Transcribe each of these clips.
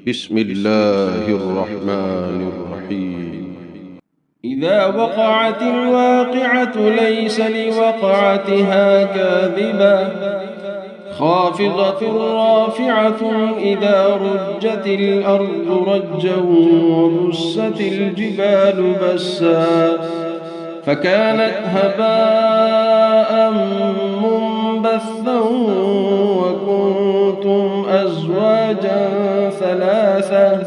بسم الله الرحمن الرحيم. إذا وقعت الواقعة ليس لوقعتها كاذبة خافضة رافعة إذا رجت الأرض رجا وبست الجبال بسا فكانت هباء منبثا وكنتم أزواجا ثلاثة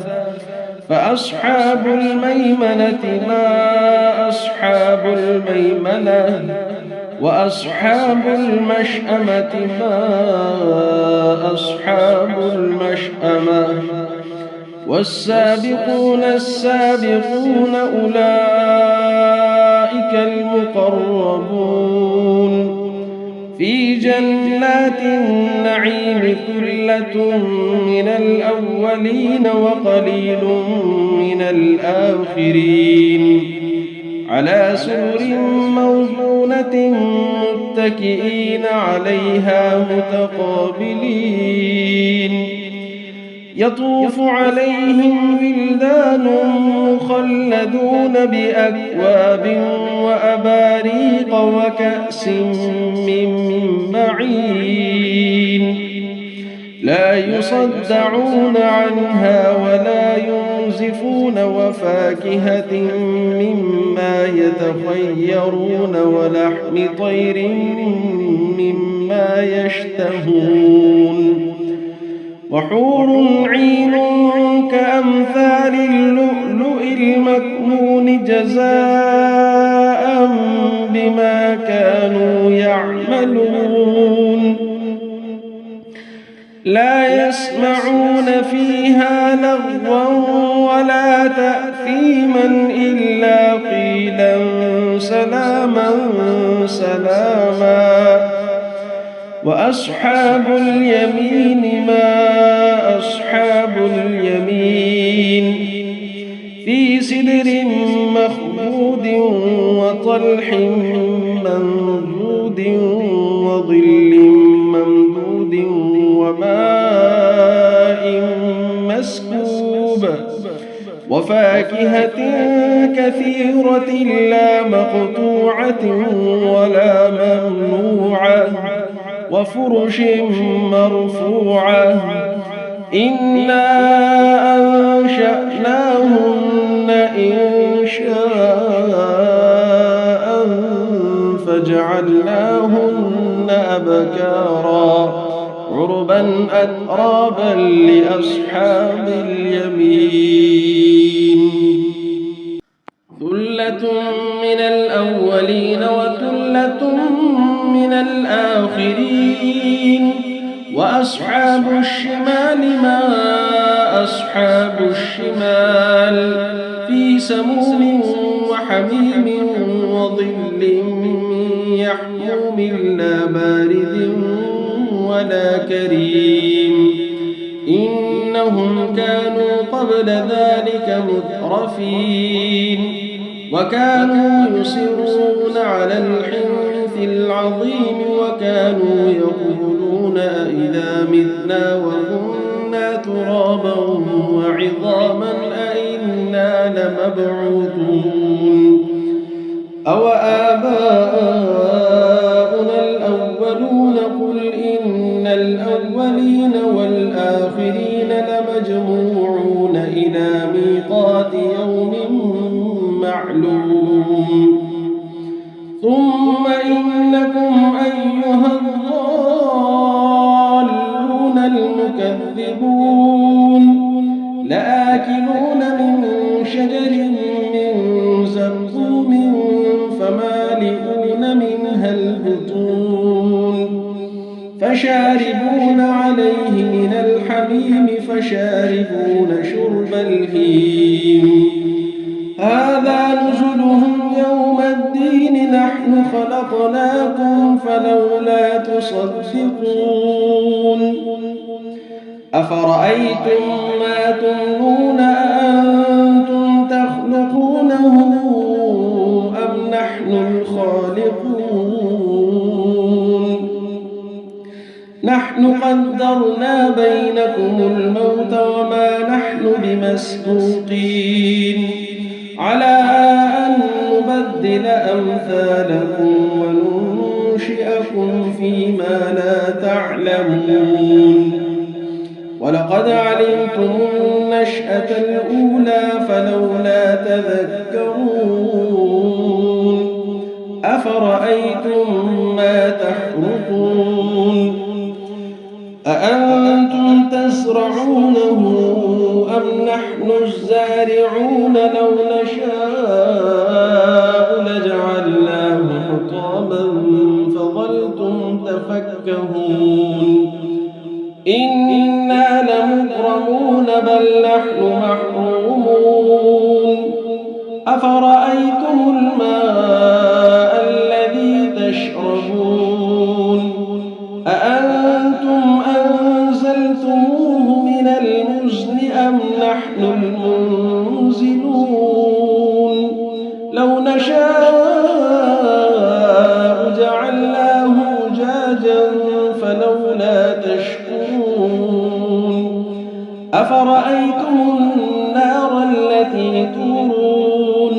فأصحاب الميمنة ما أصحاب الميمنة وأصحاب المشأمة ما أصحاب المشأمة والسابقون السابقون أولئك المقربون في جنات النعيم ثلة من الأولين وقليل من الآخرين على سرر موضونة متكئين عليها متقابلين يطوف عليهم ولدان مخلدون بأكواب وأباريق وكأس من معين لا يصدعون عنها ولا ينزفون وفاكهة مما يتخيرون ولحم طير مما يشتهون وحور عين كأمثال اللؤلؤ المكنون جزاء بما كانوا يعملون لا يسمعون فيها لغوا ولا تأثيما إلا قيلا سلاما سلاما وأصحاب اليمين ما أصحاب اليمين في سدر مخضود وطلح منضود وظل ممدود وماء مسكوب وفاكهة كثيرة لا مقطوعة ولا ممنوعة وفرش مرفوعة إنا أنشأناهن إنشاء فجعلناهن أبكارا عربا أترابا لأصحاب اليمين ثلة من الأولين وثلة من الآخرين وأصحاب الشمال ما أصحاب الشمال في سموم وحميم وظل يحموم لا بارد ولا كريم إنهم كانوا قبل ذلك مترفين وكانوا يصرون على الحنث العظيم وكانوا يقولون أئذا متنا وكنا ترابا وعظاما أئنا لمبعوثون أو آباؤنا الأولون قل إن الأولين والآخرين لمجموعون إلى ميقات يوم معلوم ثم إنكم أيها الضالون المكذبون لآكلون من شجر من زقوم فمالئون منها البطون فشاربون عليه من الحميم فشاربون شرب الهيم هذا نزلهم يوم الدين نحن خلقناكم فلولا تصدقون أفرأيتم ما تمنون أأنتم تخلقونه أم نحن الخالقون نحن قدرنا بينكم الموت وما نحن بمسبوقين على أن نبدل أمثالكم وننشئكم فيما لا تعلمون ولقد علمتم النشأة الأولى فلولا تذكرون أفرأيتم ما تحرثون أأنتم تزرعونه أم نحن الزارعون لو نشاء لجعلناه حطاما فظلتم تفكهون إنا لمغرمون بل نحن محرومون أفرأيتم الماء الذي تشربون أأنتم أنزلتموه من المزن أم نحن المنزلون لو نشاء جعلناه أجاجا فلولا تشكرون أفرأيتم النار التي تورون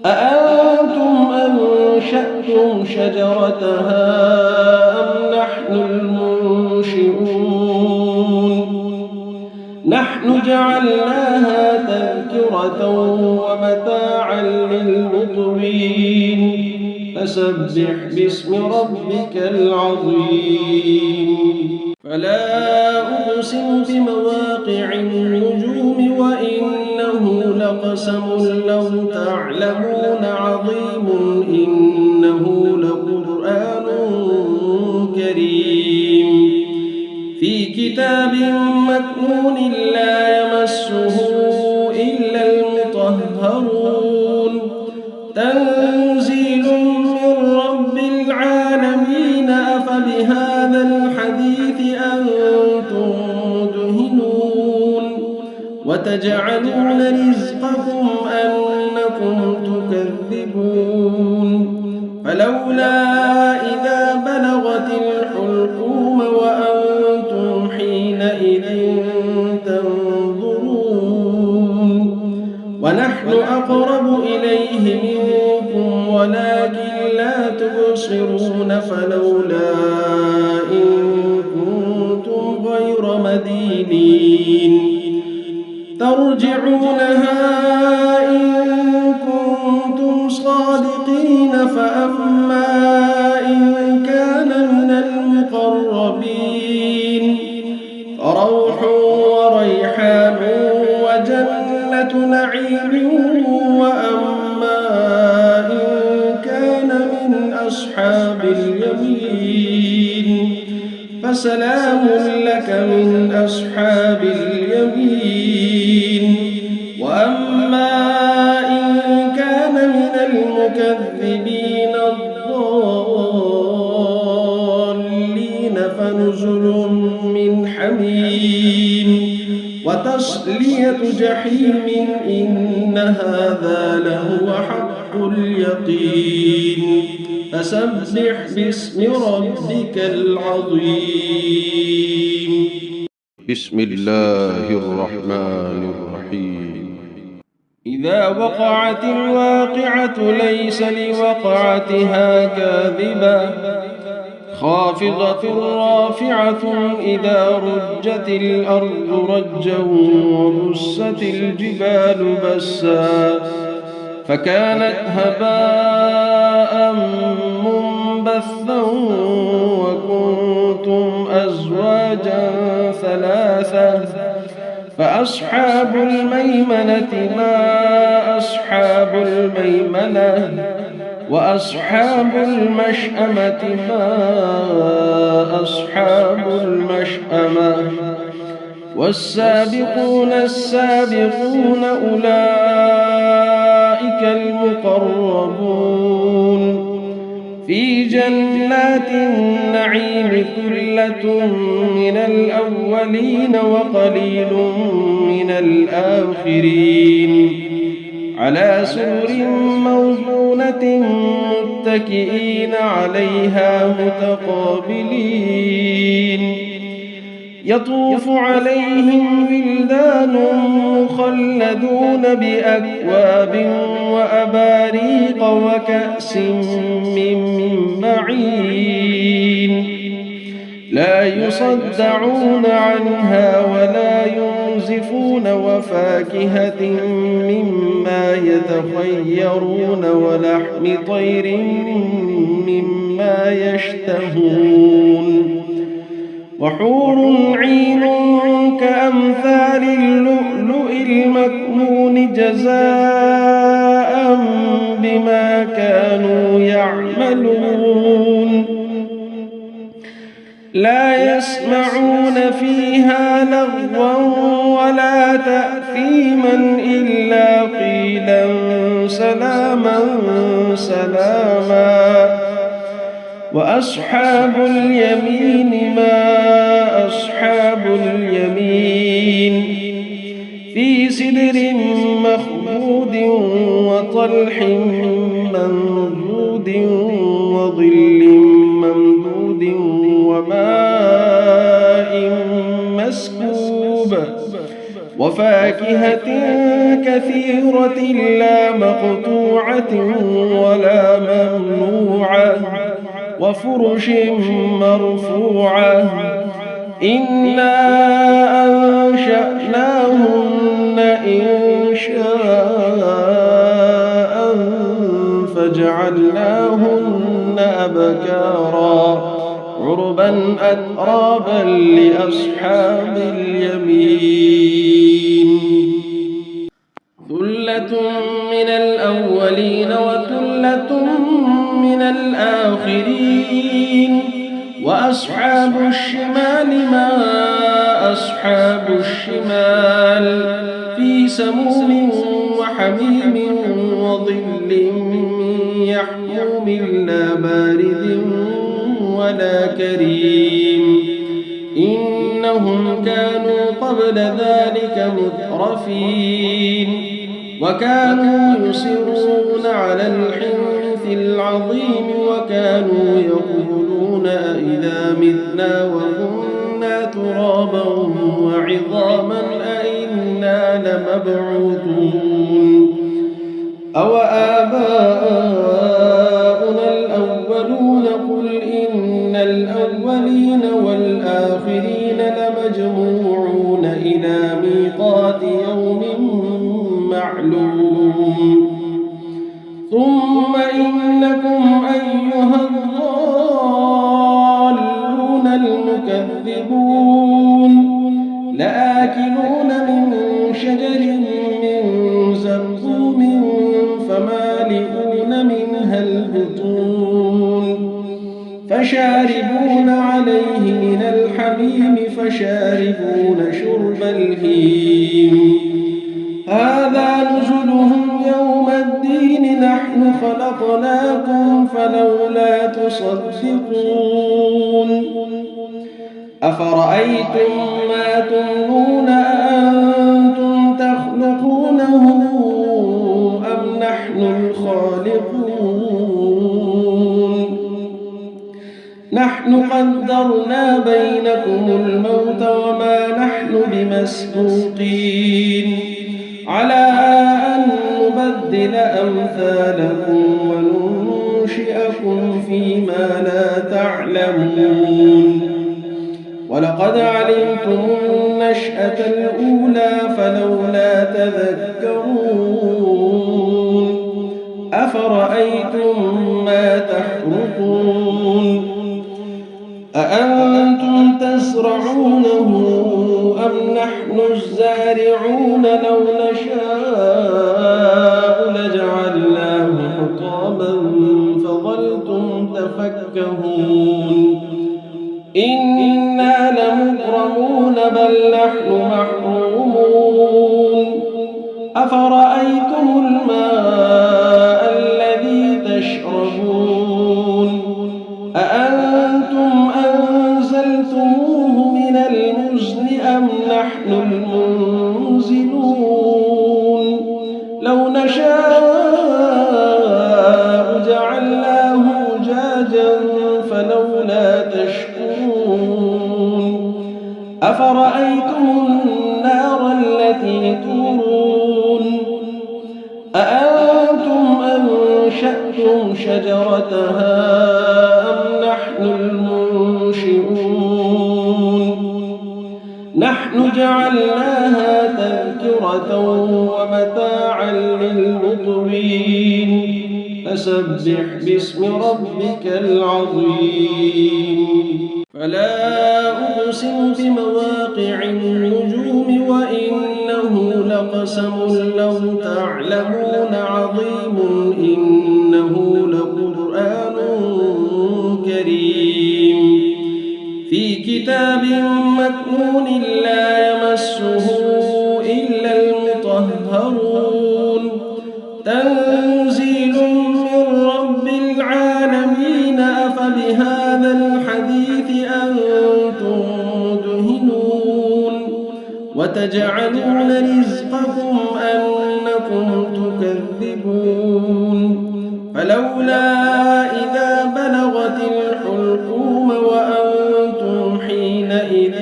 أأنتم أنشأتم شجرتها أم نحن المنشئون نحن جعلناها تذكرة ومتاعا للمقوين فسبح باسم ربك العظيم فلا أقسم بمواقع النجوم وإنه لقسم لو تعلمون عظيم إنه لقرآن كريم في كتاب مكنون لا يمسه إلا المطهرون تنزيل من رب العالمين أفبهذا الحديث أنتم مدهنون وتجعلون رزقكم أنكم تكذبون فلولا إذا بلغت الحلقوم وأنتم حينئذ تنظرون ونحن أقرب إليه منكم ولكن لا تبصرون فلولا إن كنتم غير مدينين ترجعونها إن كنتم صادقين فأما إن كان من المقربين فروح وريحان وجنة نعيم وأما إن كان من أصحاب اليمين فسلام لك من أصحاب اليمين وأما إن كان من المكذبين الضالين فنزل من حميم وتصلية جحيم إن هذا لهو حق اليقين فسبح باسم ربك العظيم بسم الله الرحمن الرحيم إذا وقعت الواقعة ليس لوقعتها كاذبة خافضة رافعة إذا رجت الأرض رجا وبست الجبال بسا فكانت هباء منبثا وكنتم أزواجا ثلاثة فأصحاب الميمنة ما أصحاب الميمنة وأصحاب المشأمة ما أصحاب المشأمة والسابقون السابقون أولئك المقربون في جنات النعيم ثلة من الأولين وقليل من الآخرين على سرر موضونة متكئين عليها متقابلين يطوف عليهم ولدان بأكواب وأباريق وكأس من معين لا يصدعون عنها ولا ينزفون وفاكهة مما يتخيرون ولحم طير مما يشتهون وحور عين كأمثال اللؤلؤ المكنون جزاء بما كانوا يعملون لا يسمعون فيها لغوا ولا تأثيما إلا قيلا سلاما سلاما وأصحاب اليمين ما أصحاب اليمين في سدر مخضود وطلح منضود وظل ممدود وماء مسكوب وفاكهة كثيرة لا مقطوعة ولا ممنوعة وفرش مرفوعة إنا أنشأناهن إنشاء فجعلناهن أبكارا عربا أترابا لأصحاب اليمين ثلة من الأولين وثلة من الآخرين وأصحاب الشمال ما أصحاب الشمال في سموم وحميم وظل يحموم لا بارد ولا كريم إنهم كانوا قبل ذلك مترفين وكانوا يصرون على الحنث العظيم وكانوا يقولون أئذا متنا وكنا ترابا وعظاما أئنا لمبعوثون أو آباؤنا الأولون قل إن الأولين والآخرين لمجموعون إلى ميقات يوم معلوم ثم إنكم أيها الضالون المكذبون لآكلون من شجر من زقوم فمالئون منها البطون فشاربون عليه من الحميم فشاربون شرب الهيم هذا نزلهم يوم الدين نحن خلقناكم فلولا تصدقون أفرأيتم ما تمنون أأنتم تخلقونه أم نحن الخالقون نحن قدرنا بينكم الموت وما نحن بمسبوقين على أن نبدل أمثالكم وننشئكم فيما لا تعلمون ولقد علمتم النشأة الأولى فلولا تذكرون أفرأيتم ما تحرثون أأنتم تزرعونه أم نحن الزارعون لو نشاء لجعلناه حطاما فظلتم تفكهون إنا لمغرمون بل نحن محرومون أفرأيتم الماء الذي تشربون أأنتم أنزلتموه من المزن أم نحن المنزلون لو نشاء جعلناه أجاجا فلولا تشكرون أفرأيتم النار التي تورون أنشأتم شجرتها أم نحن المنشئون نحن جعلناها تذكرة ومتاعا للمقوين فسبح باسم ربك العظيم فلا أقسم بمواقع النجوم وإنه لقسم لو تعلمون عظيم إنه لقرآن كريم في كتاب مكنون لا يمسه إلا المطهرون تنزيل من رب العالمين أفبهذا الحديث أنتم مدهنون وتجعلون رزقكم أنكم تكذبون فلولا إذا بلغت الحلقوم وأنتم حينئذ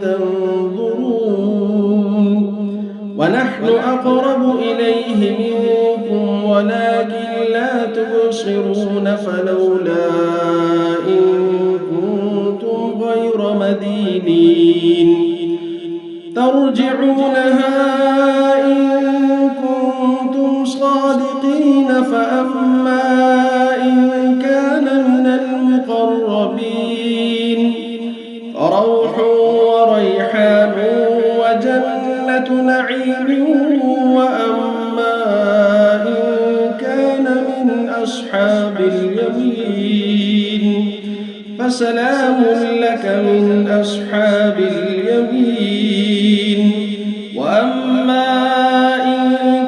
تنظرون ونحن أقرب إليه منكم ولكن لا تبصرون فلولا إن كنتم غير مدينين ترجعونها إن كنتم صادقين فأما إن كان من المقربين فروح وريحان وجنة نعيم وأما إن كان من أصحاب اليمين فسلام لك من أصحاب اليمين وأما إن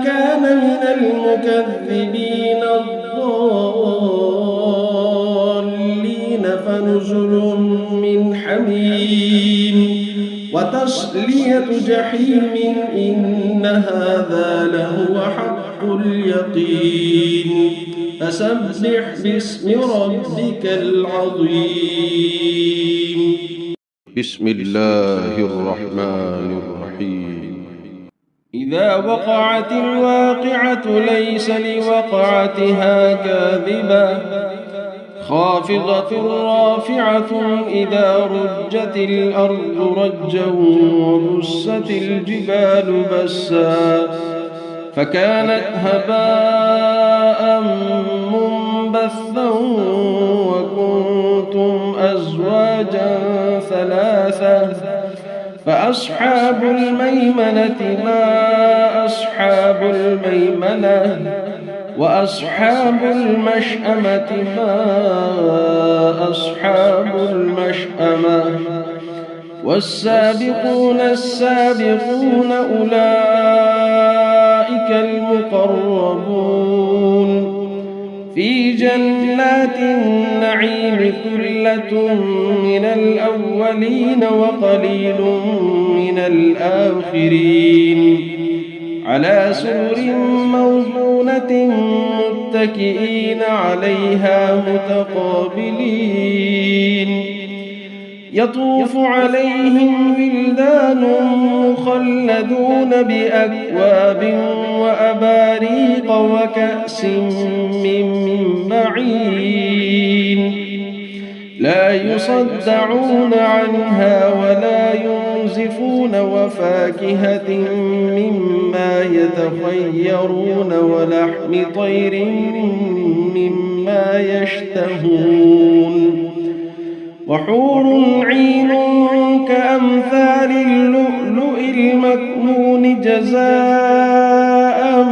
كان من المكذبين الضالين فنزل من حميم وتصلية جحيم إن هذا لهو حق اليقين فسبح باسم ربك العظيم بسم الله الرحمن الرحيم إذا وقعت الواقعة ليس لوقعتها كاذبة خافضة رافعة إذا رجت الأرض رجا وبست الجبال بسا فكانت هباء منبثا وكنتم أزواجا ثلاثة فأصحاب الميمنة ما أصحاب الميمنة وأصحاب المشأمة ما أصحاب المشأمة والسابقون السابقون أولئك المقربون في جنات النعيم ثلة من الأولين وقليل من الآخرين على سرر موضونة متكئين عليها متقابلين يطوف عليهم ولدان مخلدون بأكواب وأباريق وكأس من معين لا يصدعون عنها ولا ينزفون وفاكهة مما يتخيرون ولحم طير مما يشتهون وحور عين كأمثال اللؤلؤ المكنون جزاء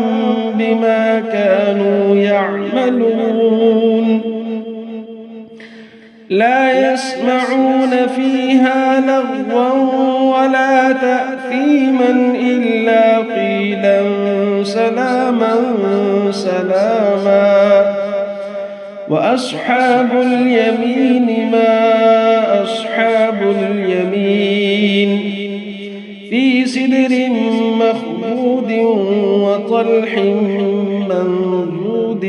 بما كانوا يعملون لا يسمعون فيها لغوا ولا تأثيما إلا قيلا سلاما سلاما وأصحاب اليمين ما أصحاب اليمين في سدر مخضود وطلح منضود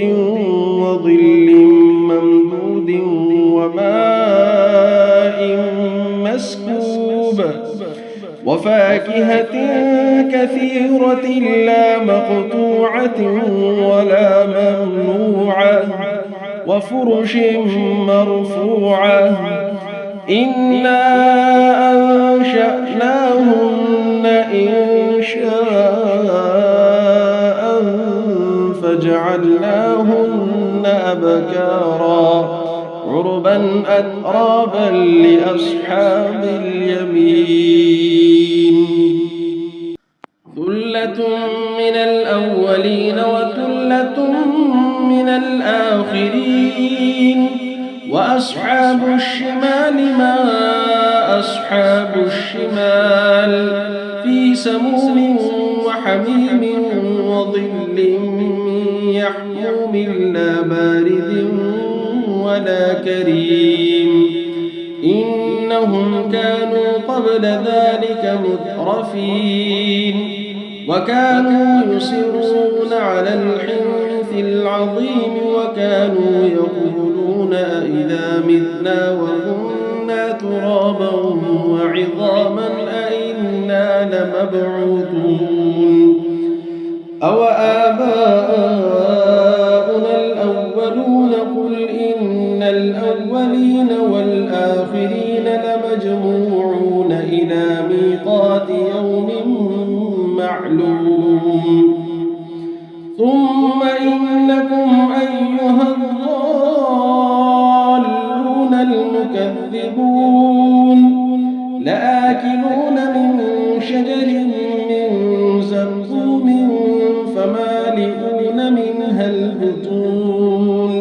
وظل ممدود وماء مسكوب وفاكهة كثيرة لا مقطوعة ولا ممنوعة وفرش مرفوعة إنا أنشأناهن إنشاء فجعلناهن أبكارا عربا أترابا لأصحاب اليمين ثلة من الأولين وثلة من الآخرين وأصحاب الشمال ما أصحاب الشمال في سموم وحميم وظل من يحموم لا بارد ولا كريم إنهم كانوا قبل ذلك مترفين وكانوا يصرون على الحنث العظيم وكانوا يقولون أئذا متنا وكنا ترابا وعظاما أئنا لمبعوثون أو آباؤنا الأولون قل إن الأولين والآخرين لمجموعون إلى ميقات يوم معلوم ثم إنكم أيها الضالون المكذبون لآكلون من شجر من زقوم فمالئون منها البطون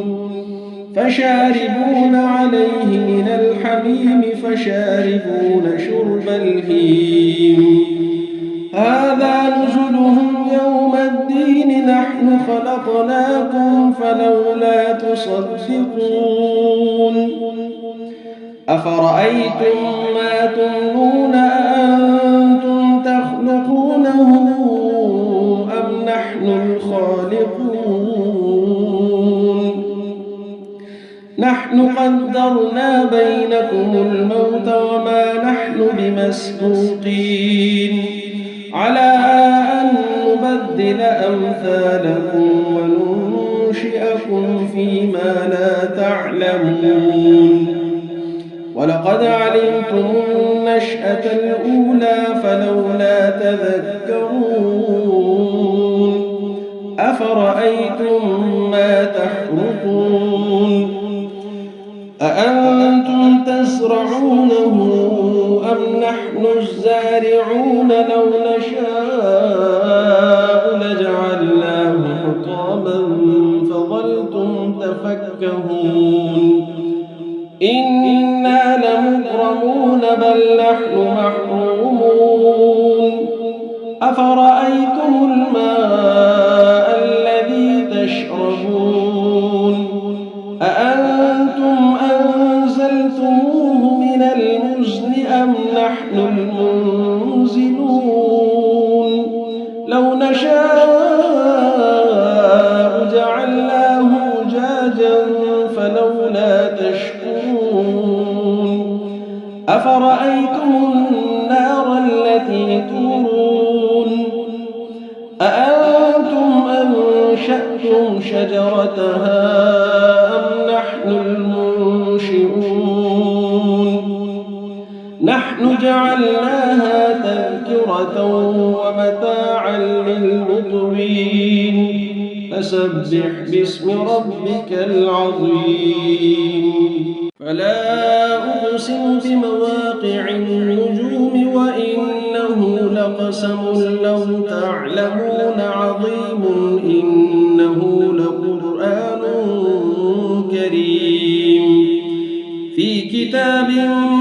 فشاربون عليه من الحميم فشاربون شرب الهيم هذا نزلهم يوم الدين نحن خلقناكم فلولا تصدقون أفرأيتم ما تمنون أأنتم تخلقونه أم نحن الخالقون نحن قدرنا بينكم الموت وما نحن بمسبوقين على أن نبدل أمثالكم وننشئكم فيما لا تعلمون ولقد علمتم النشأة الأولى فلولا تذكرون أفرأيتم ما تحرثون أأنتم تزرعونه أم نحن الزارعون لو نشاء لجعلناه حطاما فظلتم تفكهون إنا لمغرمون بل نحن محرومون أفرأيتم الماء الذي تشربون أأنتم أنزلتموه من المزن أم نحن المنزلون لو نشاء جعلناه أجاجا فلولا تشكرون أفرأيتم النار التي تورون أأنتم أنشأتم شجرتها أم نحن المنشئون نحن جعلناها تذكرة ومتاعا للمقوين فسبح باسم ربك العظيم فلا أقسم بمواقع النجوم وإنه لقسم لو تعلمون عظيم إنه لقرآن كريم في كتاب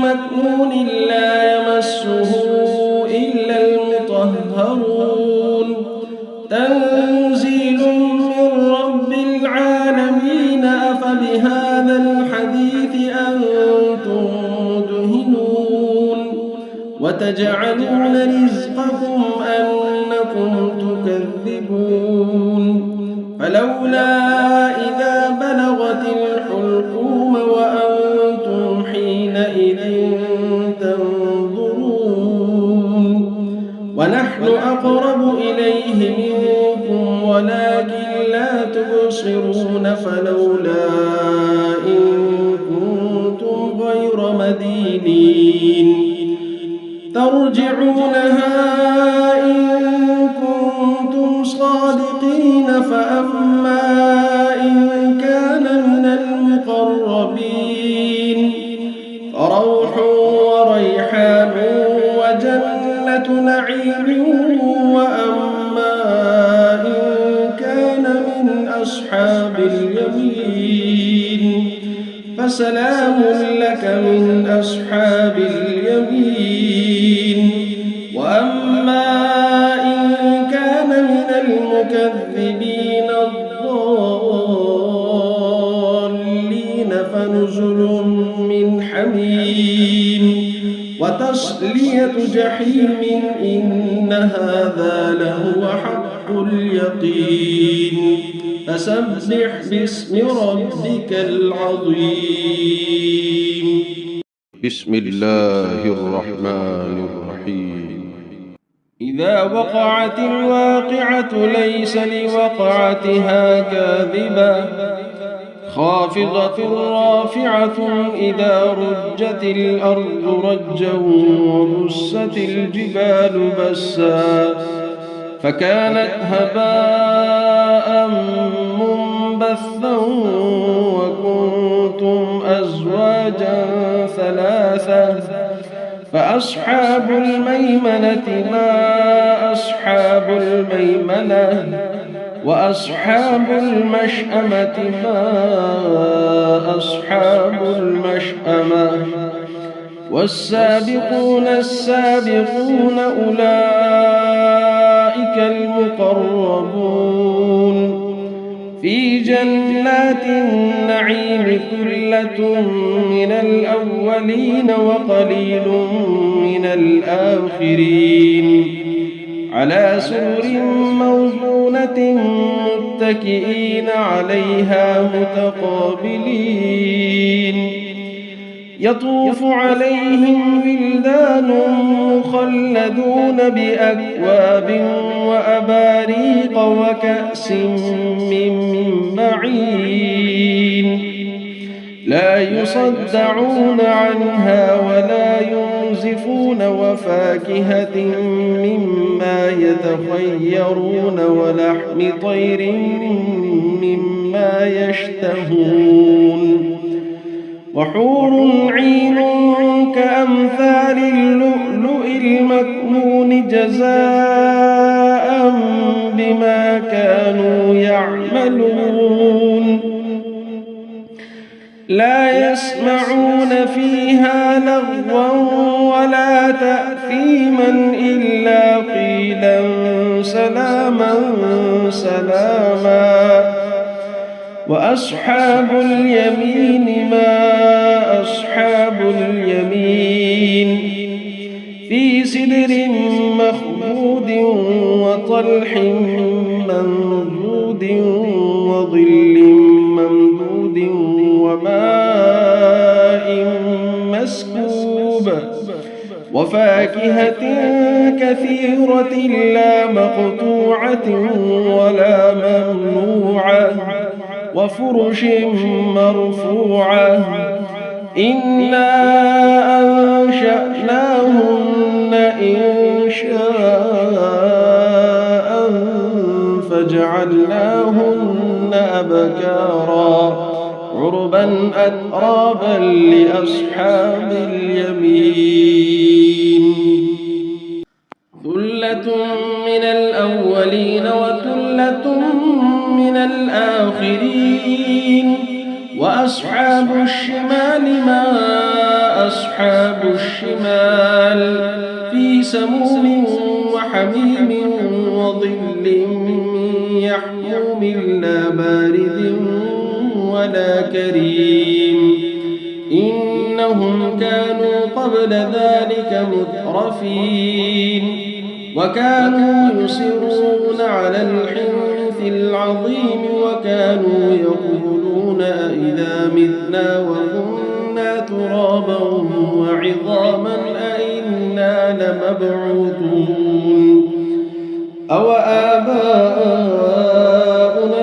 مكنون لا يمسه إلا المطهرون تنزيل من رب العالمين أفبهذا الحديث أنتم مدهنون وتجعلون رزقكم أنكم تكذبون فلولا إذا بلغت الحلقوم وأنتم حينئذ تنظرون أقرب إليه منكم ولكن لا تبصرون فلولا إن كنتم غير مدينين ترجعونها إن كنتم صادقين فأما إن كان من المقربين فروح وريحان وجنة نعيم وأما إن كان من أصحاب اليمين فسلام لك من أصحاب اليمين وأما إن كان من المكذبين الضالين فنزل من حميم وتصلية جحيم إن هذا لهو حق اليقين فسبح باسم ربك العظيم. بسم الله الرحمن الرحيم. إذا وقعت الواقعة ليس لوقعتها كاذبة خافضة رافعة إذا رجت الأرض رجا وبست الجبال بسا فكانت هباء منبثا وكنتم أزواجا ثلاثة فأصحاب الميمنة ما أصحاب الميمنة وأصحاب المشأمة ما أصحاب المشأمة والسابقون السابقون أولئك المقربون في جنات النعيم ثلة من الأولين وقليل من الآخرين على سرر موضونة متكئين عليها متقابلين يطوف عليهم ولدان مخلدون بأكواب وأباريق وكأس من معين لا يصدعون عنها ولا ينزفون وفاكهة مما يتخيرون ولحم طير مما يشتهون وحور عين كأمثال اللؤلؤ المكنون جزاء بما كانوا يعملون لا يسمعون فيها لغوا ولا تأثيما إلا قيلا سلاما سلاما وأصحاب اليمين ما أصحاب اليمين في سدر مخضود وطلح منضود وظل ممدود وماء مسكوب وفاكهة كثيرة لا مقطوعة ولا ممنوعة وفرش مرفوعة إنا أنشأناهن إنشاء فجعلناهن أبكارا عربا أترابا لأصحاب اليمين ثلة من الأولين وثلة من الآخرين وأصحاب الشمال ما أصحاب الشمال في سموم وحميم وظل يحموم لا بارد ولا كريم إنهم كانوا قبل ذلك مترفين وكانوا يصرون على الحنث العظيم وكانوا يقولون أئذا متنا وكنا ترابا وعظاما أئنا لمبعوثون أوآباؤنا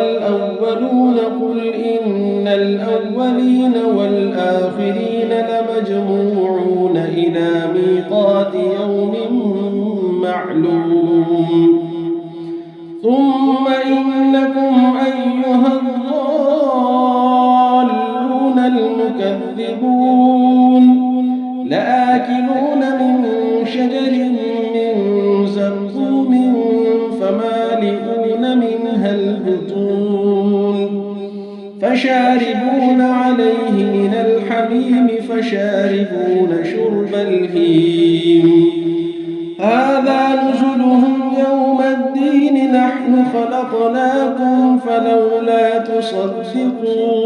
الأولون قل إن الأولين والآخرين لمجموعون إلى ميقات يوم معلوم ثم إنكم أيها الضالون المكذبون لآكلون من شجر من زقوم فمالئون منها البطون فشاربون عليه من الحميم فشاربون شرب الهيم هذا نزلهم يوم الدين نحن خلقناكم فلولا تصدقون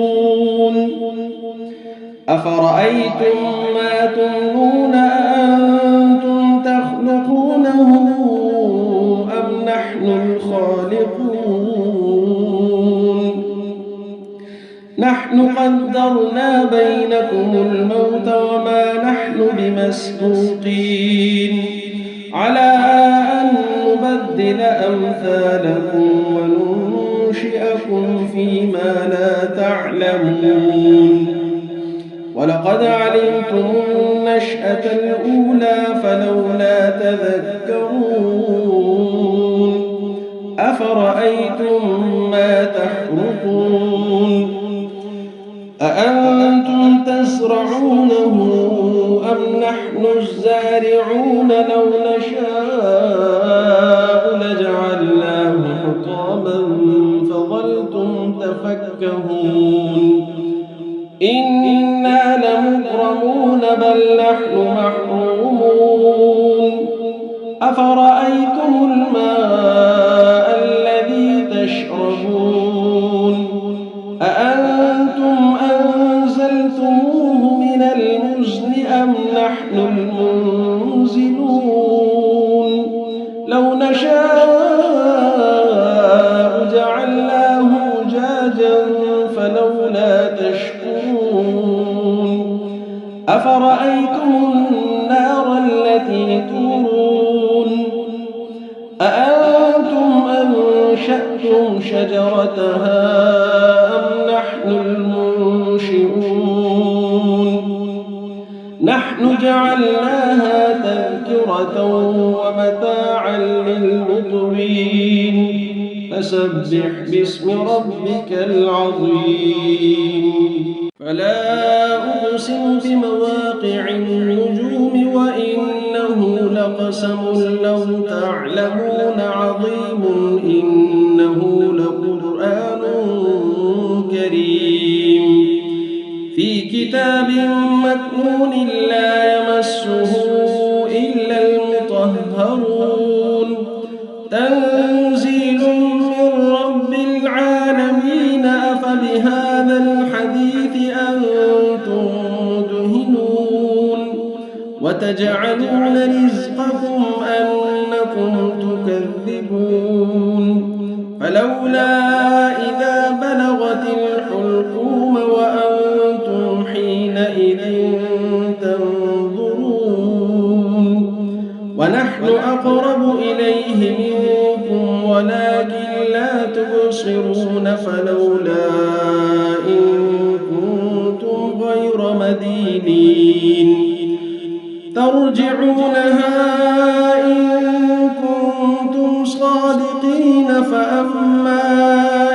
أفرأيتم ما تمنون أأنتم تخلقونه أم نحن الخالقون نحن قدرنا بينكم الموت وما نحن بمسبوقين على أن نبدل أمثالكم وننشئكم فيما لا تعلمون ولقد علمتم النشأة الأولى فلولا تذكرون أفرأيتم ما تحرثون أأنتم تزرعونه أم نحن الزارعون لو نشاء لجعلناه حطاما فظلتم تفكهون إنا لمغرمون بل نحن محرومون أفرأيتم الماء الذي تشربون أأنتم أنزلتموه من المزن أم نحن المنزلون لو نشاء جعلناه أجاجا فلولا تشكرون أفرأيتم النار التي تورون أأنتم أنشأتم شجرتها أم نحن المنشئون نحن جعلناها تذكرة ومتاعا للمقوين فسبح باسم ربك العظيم فلا أقسم بمواقع النجوم وإنه لقسم لو تعلمون عظيم إنه لقرآن كريم في كتاب مكنون لا يمسه إلا المطهرون تنزيل من رب العالمين أفبهذا الحديث أنتم مدهنون وتجعلون رزقكم أنكم تكذبون فلولا إذا بلغت الحلقوم وأنتم حينئذ تنظرون ونحن أقرب إليه منكم ولكن لا تبصرون فلولا إن كنتم غير مدينين ترجعونها إن كنتم صادقين فأما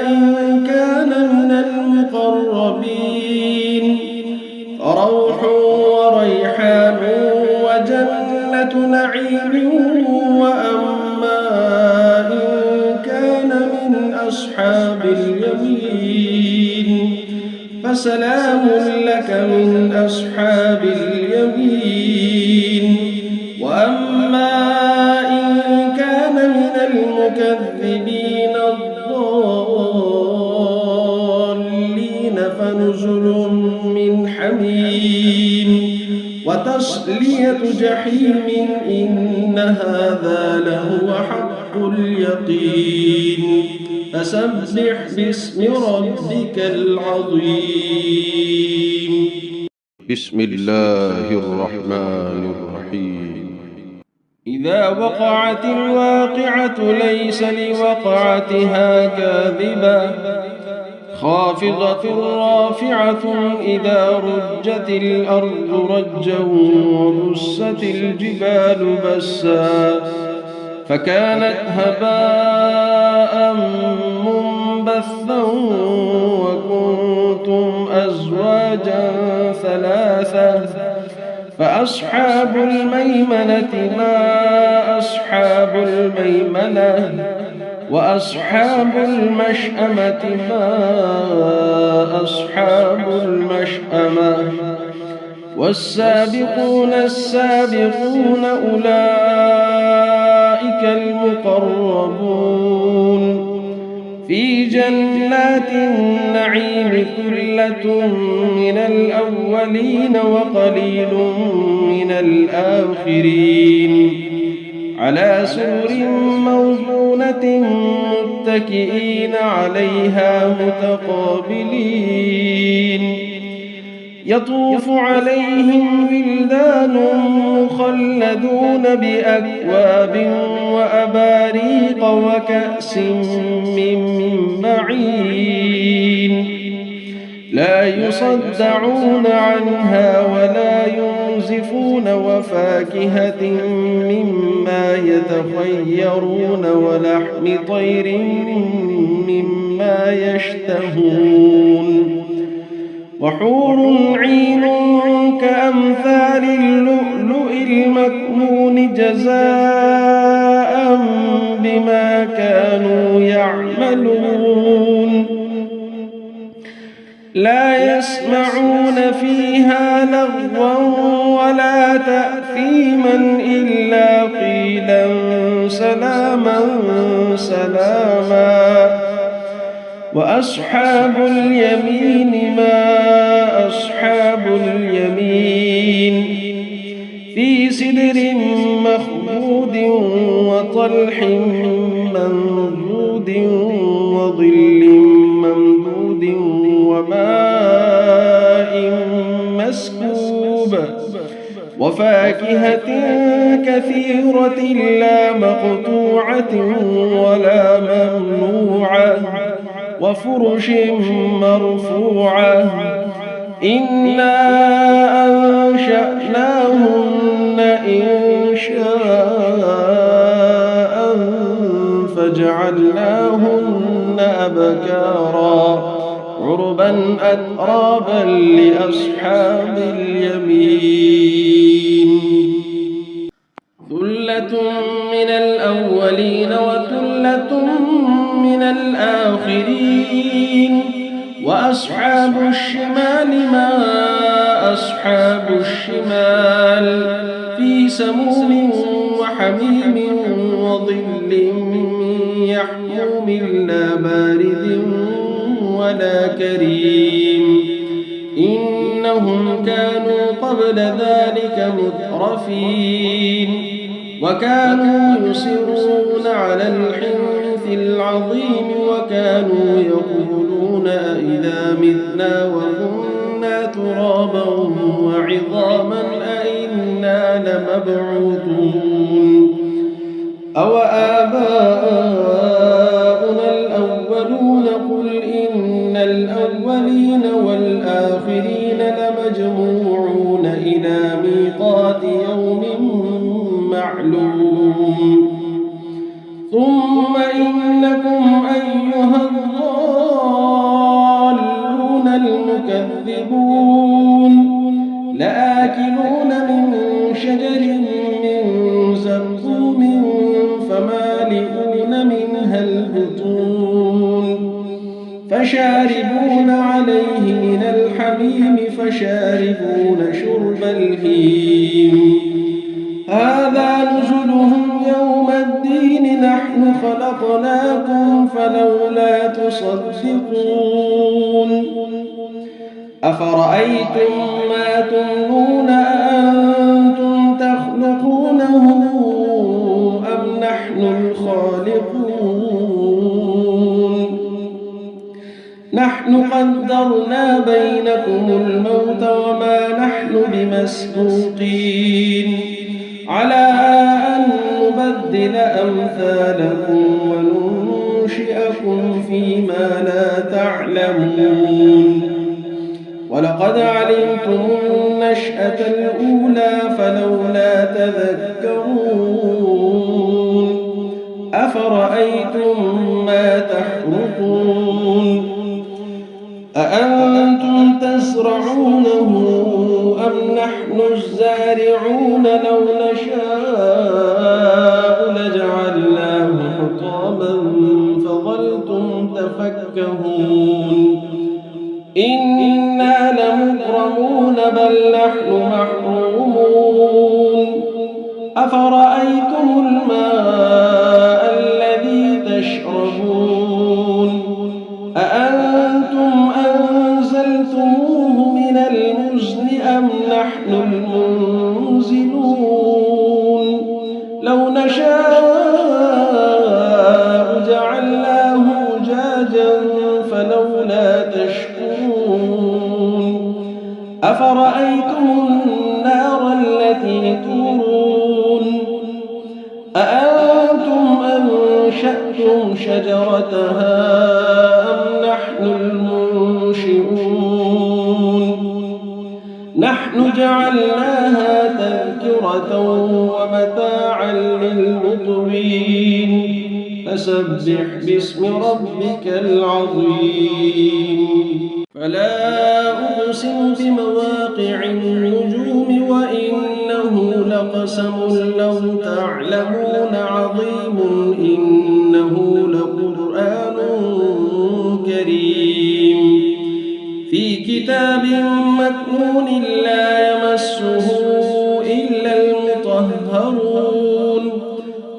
إن كان من المقربين فروح وريحان وجنة نعيم وأما إن كان من أصحاب اليمين فسلام لك من أصحاب اليمين وأما إن كان من المكذبين الضالين فنزل من حميم وتصلية جحيم إن هذا لهو حق اليقين فسبح باسم ربك العظيم بسم الله الرحمن الرحيم إذا وقعت الواقعة ليس لوقعتها كاذبة خافضة رافعة إذا رجت الأرض رجا وبست الجبال بسا فكانت هباء منبثا وكنتم أزواجا ثلاثة فأصحاب الميمنة ما أصحاب الميمنة وأصحاب المشأمة ما أصحاب المشأمة والسابقون السابقون أولئك المقربون في جنات النعيم ثلة من الأولين وقليل من الآخرين على سرر موضونة متكئين عليها متقابلين يطوف عليهم ولدان مخلدون بأكواب وأباريق وكأس من معين لا يصدعون عنها ولا ينزفون وفاكهة مما يتخيرون ولحم طير مما يشتهون وحور عين كأمثال اللؤلؤ المكنون جزاء بما كانوا يعملون لا يسمعون فيها لغوا ولا تأثيما إلا قيلا سلاما سلاما وأصحاب اليمين ما أصحاب اليمين في سدر مخضود وطلح منضود وظل ممدود وماء مسكوب وفاكهة كثيرة لا مقطوعة ولا ممنوعة وفرش مرفوعة إنا أنشأناهن إنشاء فجعلناهن أبكارا عربا أترابا لأصحاب اليمين ثلة من الأولين وثلة من الآخرين وأصحاب الشمال ما أصحاب الشمال في سموم وحميم وظل يحموم لا بارد ولا كريم إنهم كانوا قبل ذلك مترفين وكانوا يصرون على الحنث العظيم وكانوا يقولون أئذا متنا وكنا ترابا وعظاما أئنا لمبعوثون أو آباؤنا الأولون قل إن الأولين والآخرين لمجموعون إلى ميقات يوم معلوم ثم إنكم أيها الضالون المكذبون لآكلون من شجر من زقوم فمالئون منها البطون فشاربون عليه من الحميم فشاربون شرب الهيم هذا نزلهم يوم الدين نحن خلقناكم فلولا تصدقون أفرأيتم ما تمنون أأنتم تخلقونه أم نحن الخالقون نحن قدرنا بينكم الموت وما نحن بمسبوقين على أن نبدل أمثالكم وننشئكم فيما لا تعلمون ولقد علمتم النشأة الأولى فلولا تذكرون أفرأيتم ما تحرثون أأنتم تزرعونه أم نحن الزارعون لو نشاء لجعلناه حطاما فظلتم تفكهون إنا لمغرمون بل نحن محرومون أفرأيتم الماء الذي تشربون أأنتم أنزلتموه من المزن أم نحن المنزلون لو نشاء جعلناه أجاجا فلولا تشكرون أفرأيتم النار التي تورون أأنتم أنشأتم شجرتها أم نحن المنشئون نحن جعلناها تذكرة ومتاعا للمقوين فسبح باسم ربك العظيم فلا أقسم بمواقع النجوم وإنه لقسم لو تعلمون عظيم إنه لقرآن كريم في كتاب مكنون لا يمسه إلا المطهرون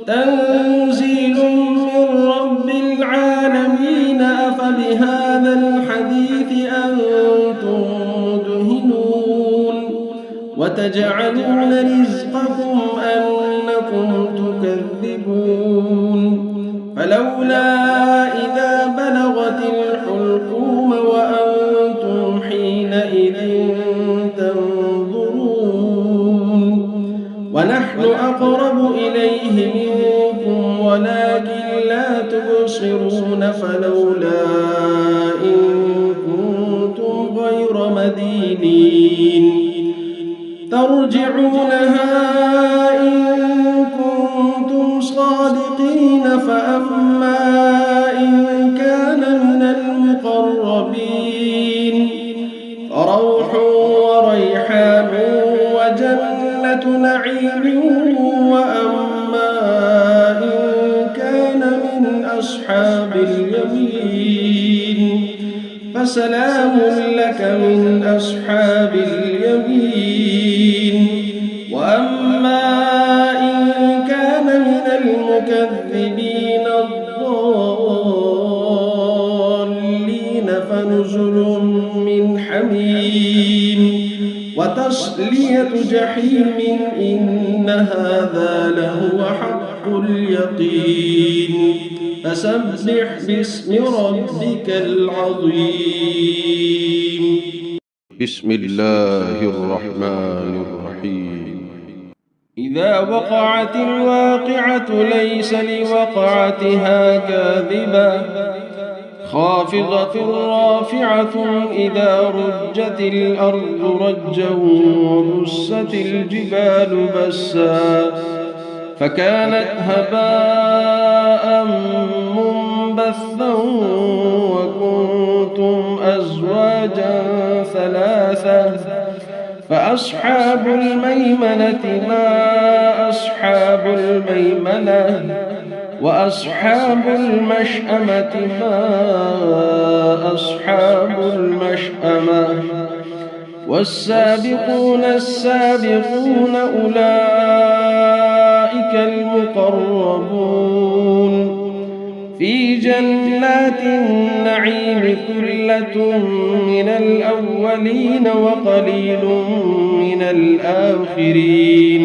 تنزيل من رب العالمين أفبهذا الحديث أنتم مدهنون وتجعلون رزقكم أنكم تكذبون فلولا إذا بلغت الحلقوم وأنتم حينئذ تنظرون ونحن أقرب إليه منكم ولكن لا تبصرون فلولا إن كنتم غير مدينين ترجعونها إن كنتم صادقين فأما إن كان من المقربين فروح وريحان وجنة نعيم وأما إن كان من أصحاب اليمين فسلام لك من أصحاب اليمين وأما إن كان من المكذبين الضالين فنزل من حميم وتصلية جحيم إن هذا لهو حق اليقين فسبح باسم ربك العظيم بسم الله الرحمن الرحيم إذا وقعت الواقعة ليس لوقعتها كاذبة خافضة رافعة إذا رجت الأرض رجا وبست الجبال بسا فكانت هباء منبثا وكنتم أزواجا ثلاثة فأصحاب الميمنة ما أصحاب الميمنة وأصحاب المشأمة ما أصحاب المشأمة والسابقون السابقون أولئك المقربون في جنات النعيم ثلة من الأولين وقليل من الآخرين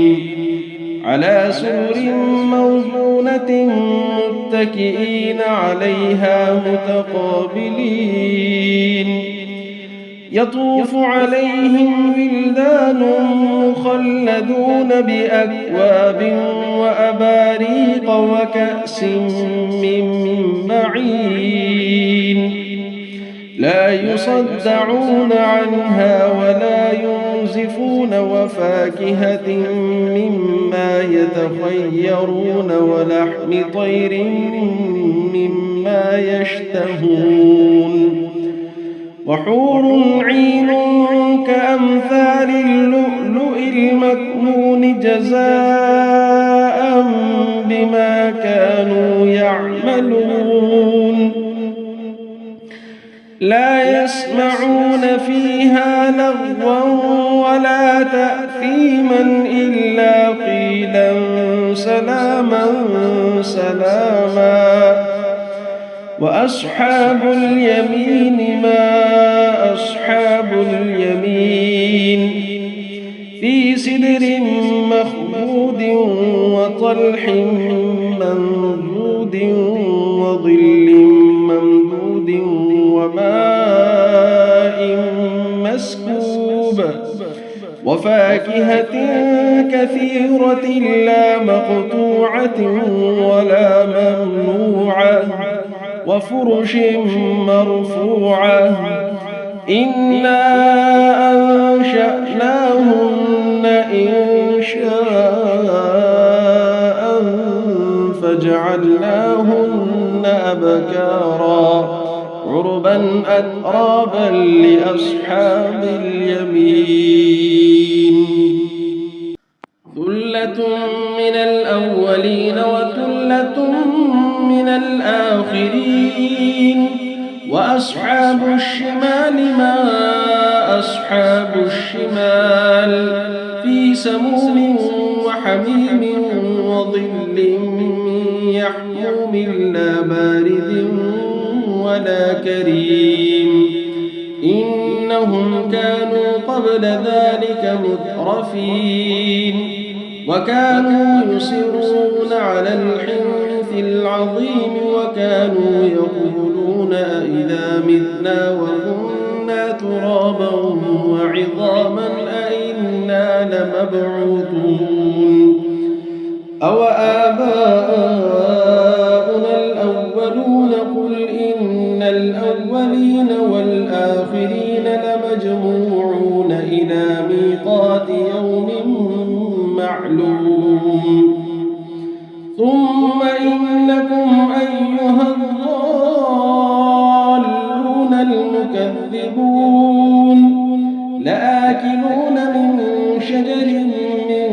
على سرر موضونة متكئين عليها متقابلين يطوف عليهم ولدان مخلدون بأكواب وأباريق وكأس من معين لا يصدعون عنها ولا ينزفون وفاكهة مما يتخيرون ولحم طير مما يشتهون وحور عين كأمثال اللؤلؤ المكنون جزاء بما كانوا يعملون لا يسمعون فيها لغوا ولا تأثيما إلا قيلا سلاما سلاما وأصحاب اليمين ما أصحاب اليمين في سدر مخضود وطلح منضود وظل ممدود وماء مسكوب وفاكهة كثيرة لا مقطوعة ولا ممنوعة وفرش مرفوعة إنا أنشأناهن إنشاء فجعلناهن أبكارا عربا أترابا لأصحاب اليمين ثلة من الأولين وثلة من الآخرين وأصحاب الشمال ما أصحاب الشمال في سموم وحميم وظل من يحموم لا بارد ولا كريم إنهم كانوا قبل ذلك مترفين وكانوا يصرون على الحنث العظيم وكانوا يقولون أئذا متنا وكنا ترابا وعظاما أئنا لمبعوثون أو آباؤنا الأولون قل إن الأولين والآخرين لمجموعون إلى ميقات يوم معلوم ثم إنكم أيها الضالون المكذبون لآكلون من شجر من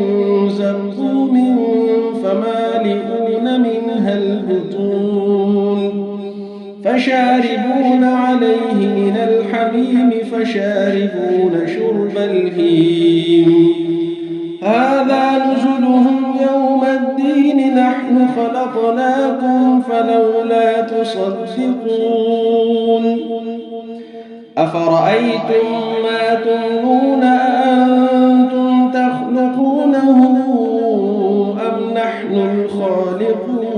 زقوم فمالئون منها البطون فشاربون عليه من الحميم فشاربون شرب الهيم هذا نزلهم يوم الدين نحن خلقناكم فلولا تصدقون أفرأيتم ما تمنون أأنتم تخلقونه أم نحن الخالقون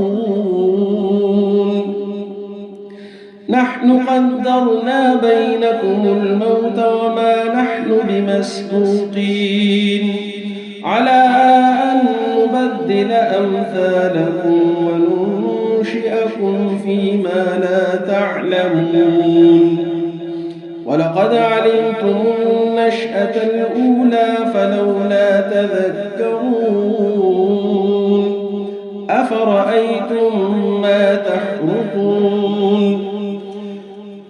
نحن قدرنا بينكم الموت وما نحن بمسبوقين على أن نبدل أمثالكم وننشئكم فيما لا تعلمون ولقد علمتم النشأة الأولى فلولا تذكرون أفرأيتم ما تحرثون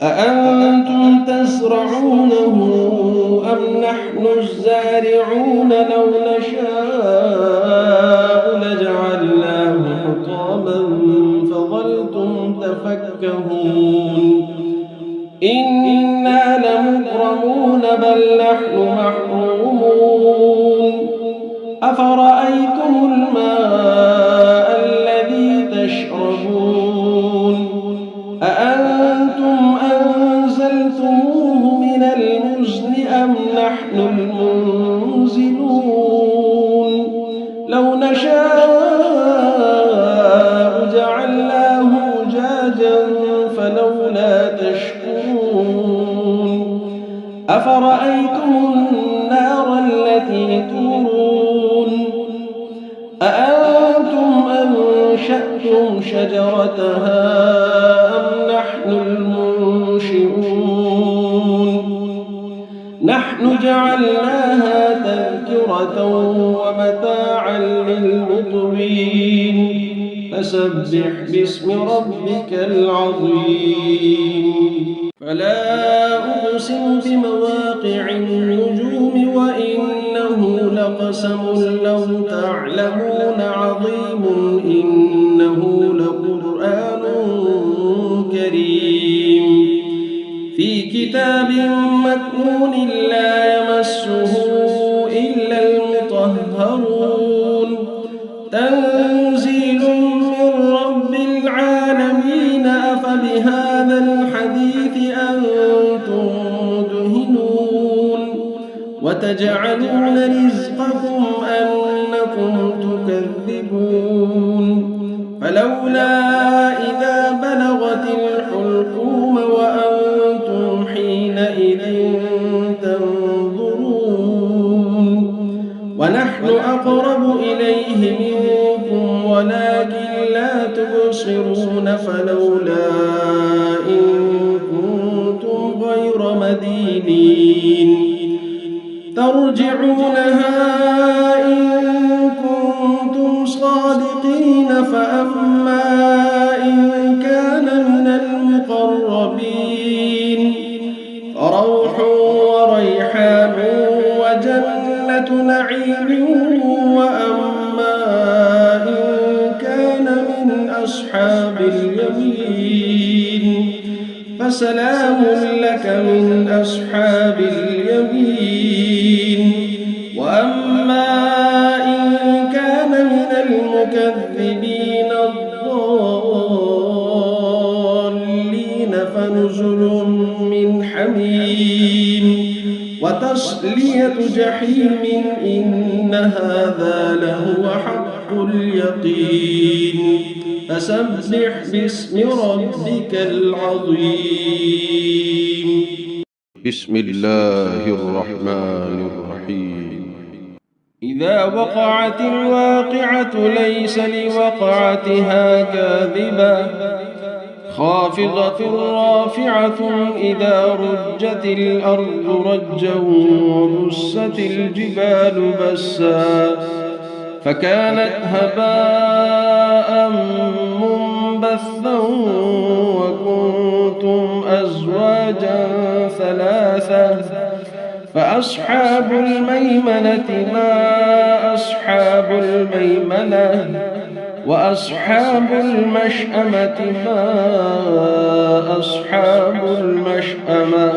أأنتم تزرعونه أم نحن الزارعون لو نشاء لجعلناه حطاما فظلتم تفكهون إنا لمغرمون بل نحن محرومون أفرأيتم الماء الذي تشربون أأنتم أنزلتموه من المزن أم نحن المنزلون لو نشاء جعلناه أجاجا فلولا تشكرون أفرأيتم النار التي تورون أأنتم أنشأتم شجرتها أم نحن المنشئون نحن جعلناها تذكرة ومتاعا للمقوين فسبح باسم ربك العظيم فلا أقسم بمواقع النجوم وإنه لقسم لو تعلمون عظيم إنه لقرآن كريم في كتاب مكنون لا يمسه إلا المطهرون تنزيل من رب العالمين أفبهذا الحديث أنتم مدهنون وتجعلون رزقكم أنكم تكذبون فلولا إذا بلغت الحلقوم وأنتم حينئذ تنظرون ونحن أقرب إليه منكم ولكن لا تبصرون فلولا إن كنتم غير مدينين ترجعونها إن كنتم صادقين فأما إن كان من المقربين فروح وريحان وجنة نعيم وأما إن كان من أصحاب اليمين فسلام لك من أصحاب اليمين وأما إن كان من المكذبين الضالين فنزل من حميم وتصلية جحيم إن هذا لهو حق اليقين فسبح باسم ربك العظيم بسم الله الرحمن الرحيم إذا وقعت الواقعة ليس لوقعتها كاذبة خافضة رافعة إذا رجت الأرض رجا وبست الجبال بسا فكانت هباء منبثا وكنتم أزواجا ثلاثة فأصحاب الميمنة ما أصحاب الميمنة وأصحاب المشأمة ما أصحاب المشأمة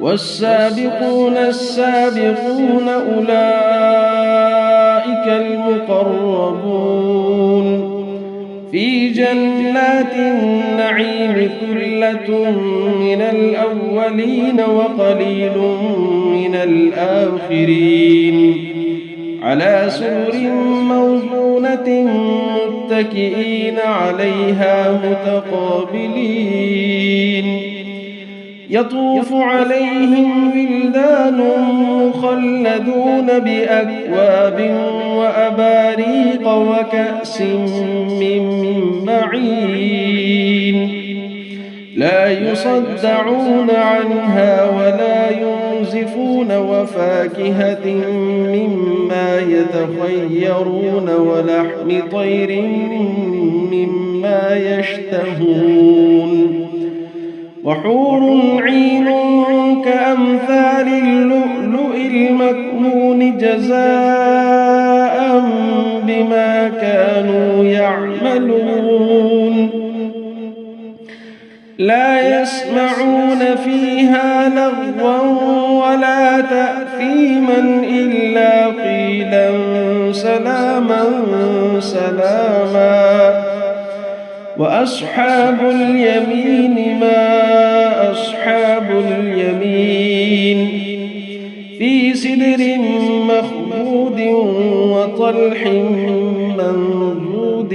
والسابقون السابقون أولئك المقربون في جنات النعيم ثلة من الأولين وقليل من الآخرين على سرر موضونة متكئين عليها متقابلين يطوف عليهم ولدان مخلدون بأكواب وأباريق وكأس من معين لا يصدعون عنها ولا ينزفون وفاكهة مما يتخيرون ولحم طير مما يشتهون وحور عين كأمثال اللؤلؤ المكنون جزاء بما كانوا يعملون لا يسمعون فيها لغوا ولا تأثيما إلا قيلا سلاما سلاما وأصحاب اليمين ما أصحاب اليمين في سدر مخضود وطلح منضود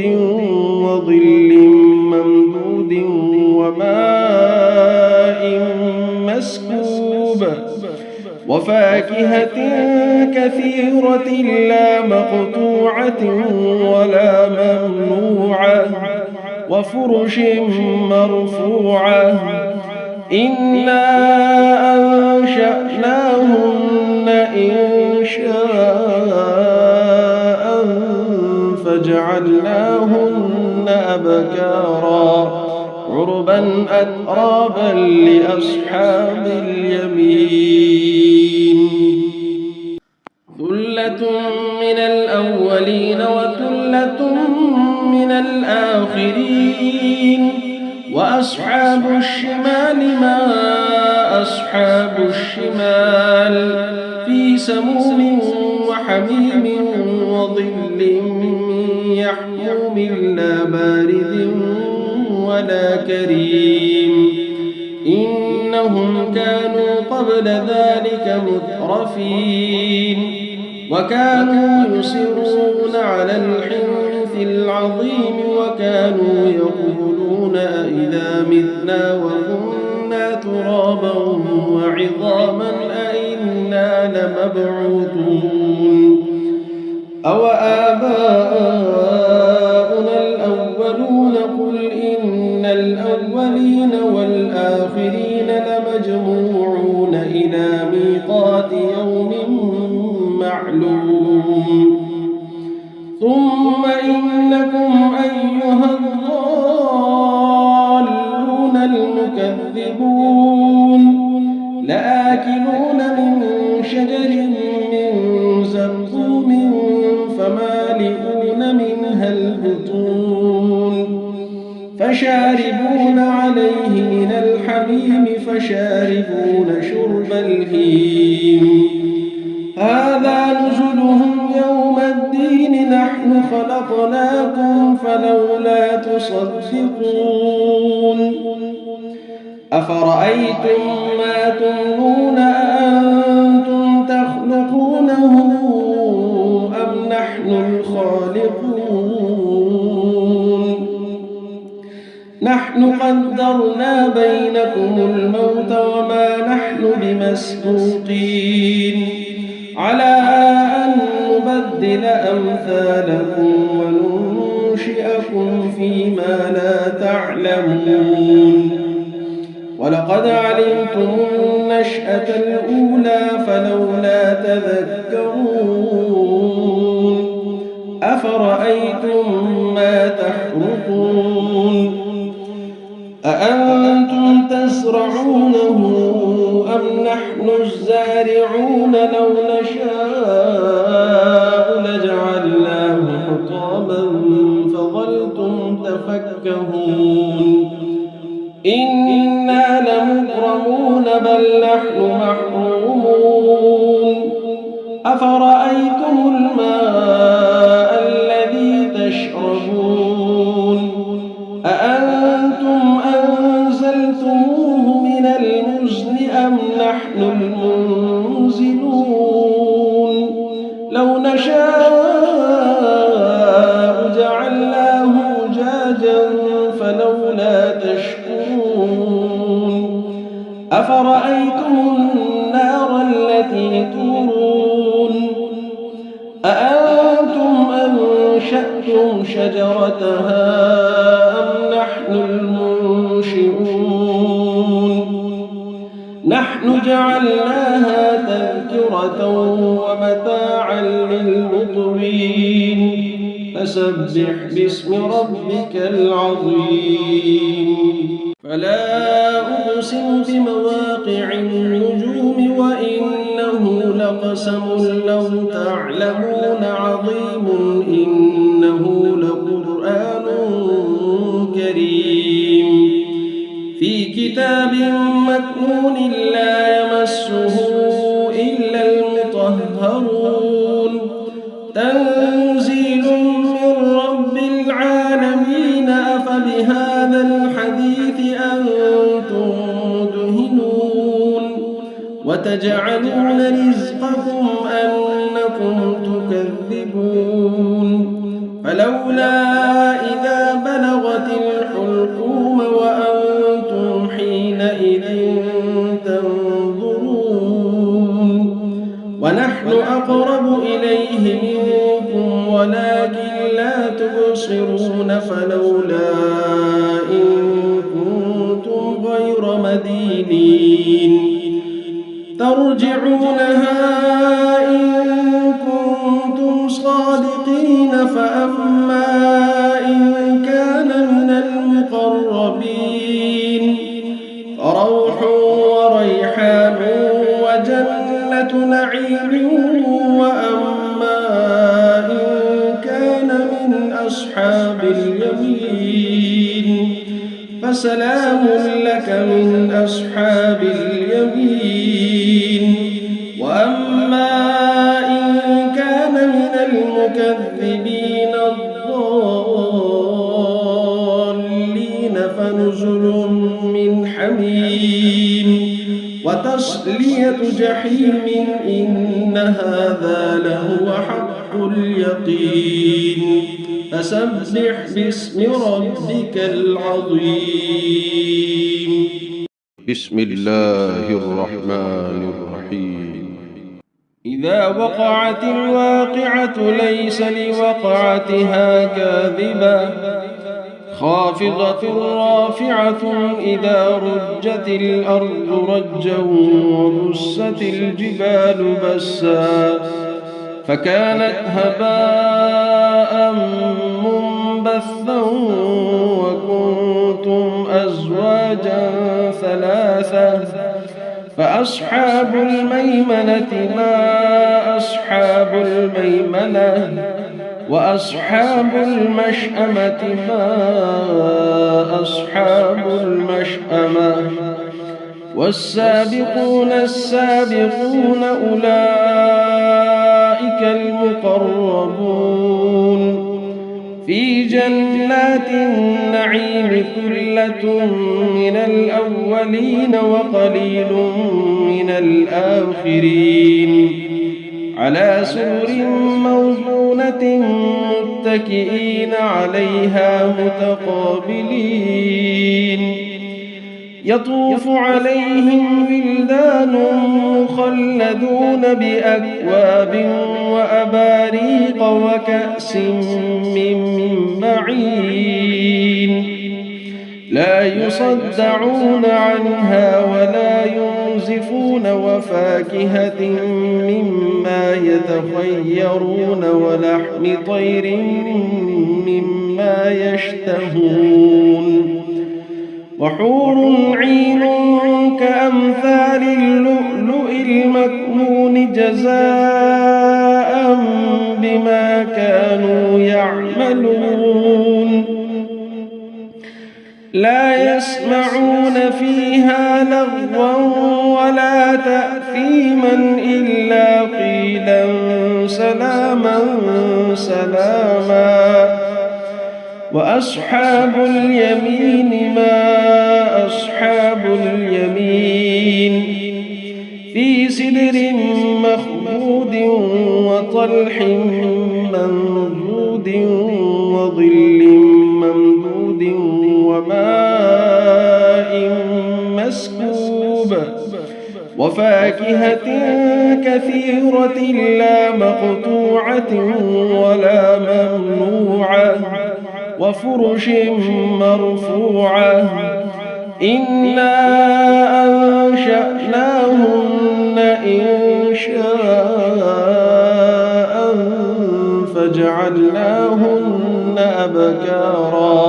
وظل ممدود وماء مسكوب وفاكهة كثيرة لا مقطوعة ولا ممنوعة وفرش مرفوعة إنا أنشأناهن إنشاء فجعلناهن أبكارا عربا أترابا لأصحاب اليمين ثلة من الأولين وثلة من الآخرين وأصحاب الشمال ما أصحاب الشمال في سموم وحميم وظل من يحموم لا بارد ولا كريم إنهم كانوا قبل ذلك مترفين وكانوا يصرون على الحنث العظيم وكانوا يقولون أئذا متنا وكنا ترابا وعظاما أئنا لمبعوثون أو آباؤنا الأولون قل إن الأولين والآخرين لمجموعون إلى ميقات يوم معلوم ثم إنكم أيها الضالون المكذبون لآكلون من شجر من زقوم فمالئون منها البطون فشاربون عليه من الحميم فشاربون شرب الهيم هذا نزلهم يوم الدين نحن خلقناكم فلولا تصدقون أفرأيتم ما تمنون أأنتم تخلقونه أم نحن الخالقون نحن قدرنا بينكم الموت وما نحن بمسبوقين على أن نبدل أمثالكم وننشئكم فيما لا تعلمون ولقد علمتم النشأة الأولى فلولا تذكرون أفرأيتم ما تحرثون أأنتم تزرعونه أم نحن الزارعون لو نشاء لجعلناه حطاما فظلتم تفكهون إنا لمغرمون بل نحن محرومون أفرأيتم الماء الذي تشربون أأنتم أنزلتموه من المزن أم نحن المنزلون لو نشاء جعلناه أجاجا فلولا تشكرون أفرأيتم النار التي تورون أأنتم أنشأتم شجرتها أم نحن المنشئون نحن جعلناها تذكرة ومتاعا للمقوين فسبح باسم ربك العظيم فلا أقسم بمواقع النجوم وإنه لقسم لو تعلمون عظيم إنه لقرآن كريم في كتاب مكنون لا يمسه إلا المطهرون تنزيل من رب العالمين أفبهذا الحديث أنتم مدهنون وتجعلون رزقكم أنكم تكذبون فلولا إذا بلغت الحلقوم وأنتم حينئذ تنظرون ترجعونها إن كنتم صادقين. فأما إن كان من المقربين فروح وريحان وجنة نعيم. وأما إن كان من أصحاب اليمين فسلام لك من أصحاب اليمين. وأما إن كان من المكذبين الضالين فنزل من حميم وتصلية جحيم. إن هذا لهو حق اليقين. فسبح باسم ربك العظيم. بسم الله الرحمن الرحيم. إذا وقعت الواقعة ليس لوقعتها كاذبة خافضة رافعة. إذا رجت الأرض رجا وبست الجبال بسا فكانت هباء منبثا. وكنتم أزواجا ثلاثة فأصحاب الميمنة ما أصحاب الميمنة. وأصحاب المشأمة ما أصحاب المشأمة. والسابقون السابقون أولئك المقربون في جنات النعيم. ثلة من الأولين وقليل من الآخرين. على سرر موضونة متكئين عليها متقابلين. يطوف عليهم ولدان مخلدون بأكواب وأباريق وكأس من معين. لا يصدعون عنها ولا ينزفون. وفاكهة مما يتخيرون ولحم طير مما يشتهون. وحور عين كأمثال اللؤلؤ المكنون جزاء بما كانوا يعملون. لا يسمعون فيها لغوا ولا تأثيما إلا قيلا سلاما سلاما. وأصحاب اليمين ما أصحاب اليمين. في سدر مخضود وطلح منضود وظل ممدود وماء مسكوب. وفاكهة كثيرة لا مقطوعة ولا ممنوعة. وفرش مرفوعة. إنا أنشأناهن إنشاء فجعلناهن أبكارا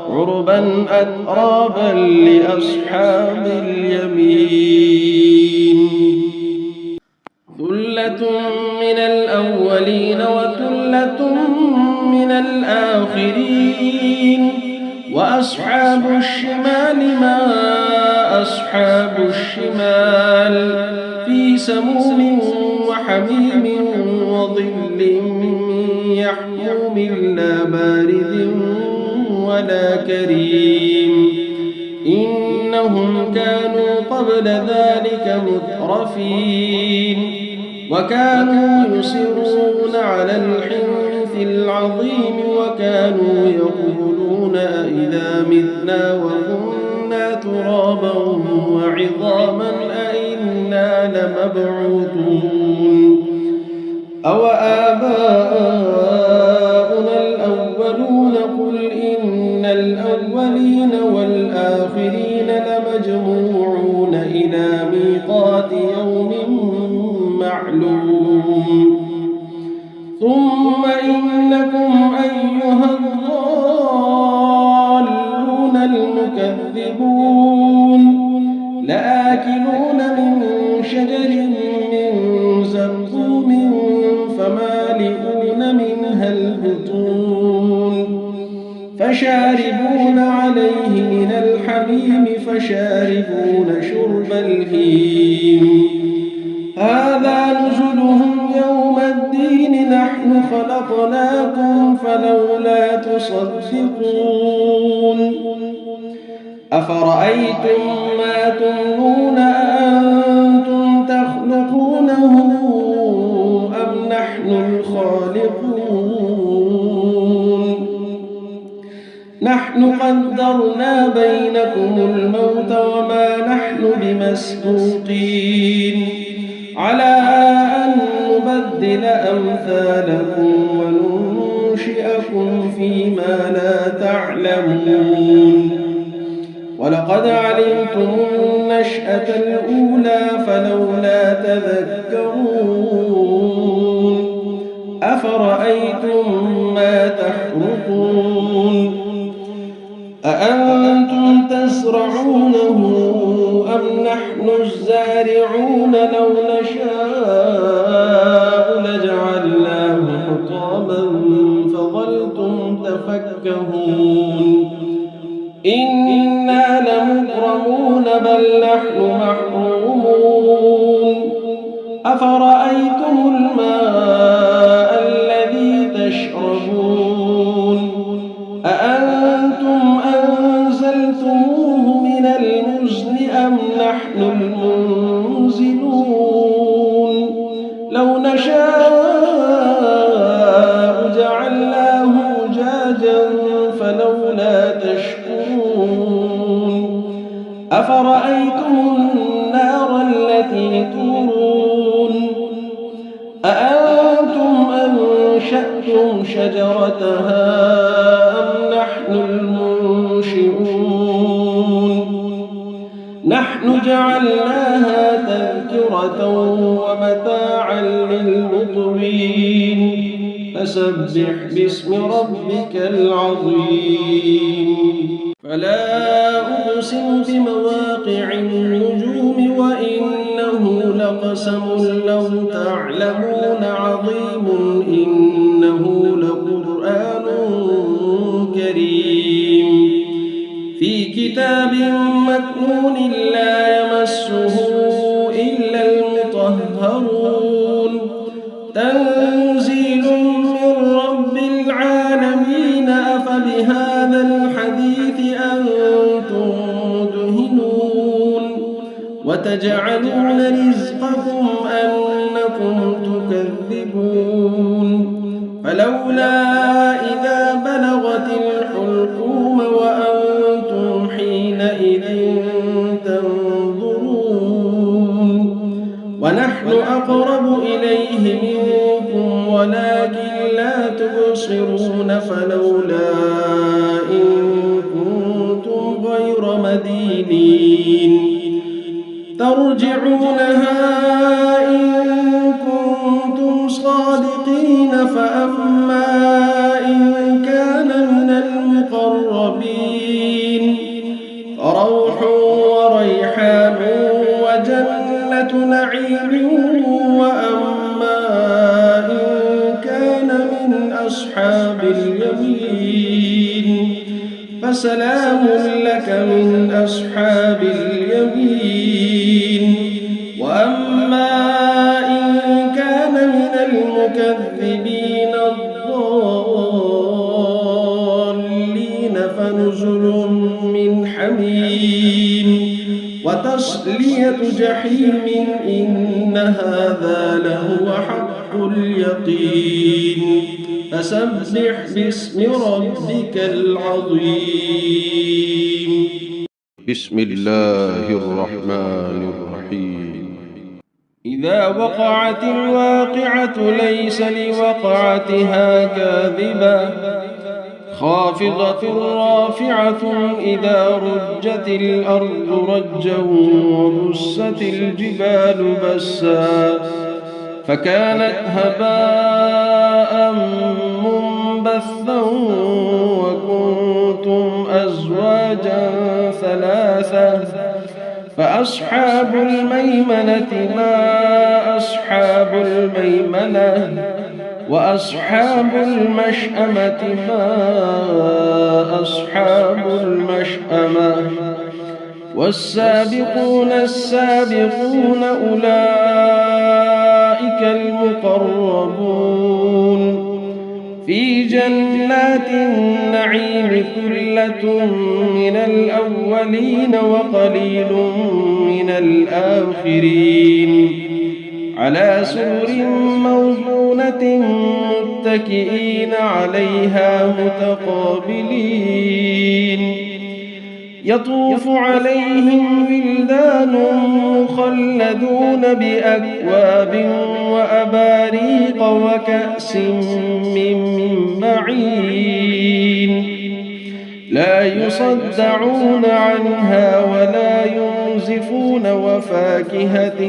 عربا أترابا لأصحاب اليمين. ثلة من الأولين وثلة من الآخرين. وأصحاب الشمال ما أصحاب الشمال. في سموم وحميم وظل يحموم لا بارد ولا كريم. إنهم كانوا قبل ذلك مترفين. وكانوا يصرون على الحنث العظيم. وكانوا يقولون أئذا متنا وكنا ترابا وعظاما أئنا لمبعوثون. أوآباؤنا الأولون. قل إن الأولين والآخرين لمجموعون إلى ميقات يوم المكذبون لآكلون من شجر من زقوم فمالئون منها البطون فشاربون عليه من الحميم فشاربون شرب الهيم هذا نزلهم يوم الدين نحن خلقناكم فلولا تصدقون أفرأيتم ما تمنون أأنتم تخلقونه أم نحن الخالقون نحن قدرنا بينكم الموت وما نحن بمسبوقين على أن نبدل أمثالكم وننشئكم فيما لا تعلمون ولقد علمتم النشأة الأولى فلولا تذكرون أفرأيتم ما تحرثون أأنتم تزرعونه أم نحن الزارعون لو نشاء لجعلناه حطاما فظلتم تفكهون إنا لمغرمون بل نحن محرومون أفرأيتم الماء الذي تشربون أأنتم أنزلتموه من المزن أم نحن المنزلون لو نشاء جعلناه أجاجا فلولا تشكرون أفرأيتم النار التي تورون أأنتم أنشأتم شجرتها أم نحن المنشئون نحن جعلناها تذكرة ومتاعا للمقوين فسبح باسم ربك العظيم فلا أقسم بمواقع النجوم وإنه لقسم لو تعلمون عظيم إنه لقرآن كريم في كتاب مكنون لا يمسه إلا المطهرون تنزيل من رب العالمين أفبهذا الحديث أنتم مدهنون وتجعلون رزقكم أنكم تكذبون فلولا إذا بلغت الحلقوم وأنتم حينئذ تنظرون ونحن أقرب إليه منكم ولكن لا تبصرون فلولا إن كنتم غير مدينين ترجعونها إن كنتم صادقين فأما إن كان من المقربين فروح وريحان وجنة نعيم وأما إن كان من أصحاب اليمين فسلام لك من أصحاب اليمين وأما إن كان من المكذبين الضالين فنزل من حميم وتصلية جحيم إن هذا لهو حق اليقين فسبح باسم ربك العظيم بسم الله الرحمن الرحيم إذا وقعت الواقعة ليس لوقعتها كاذبة خافضة رافعة إذا رجت الأرض رجا وبست الجبال بسا فكانت هباء منبثا وكنتم أزواجا ثلاثة فأصحاب الميمنة ما أصحاب الميمنة وأصحاب المشأمة ما أصحاب المشأمة والسابقون السابقون أولئك المقربون في جنات النعيم ثلة من الأولين وقليل من الآخرين على سرر موضونة متكئين عليها متقابلين يطوف عليهم ولدان مخلدون بأكواب وأباريق وكأس من معين لا يصدعون عنها ولا ينزفون وفاكهة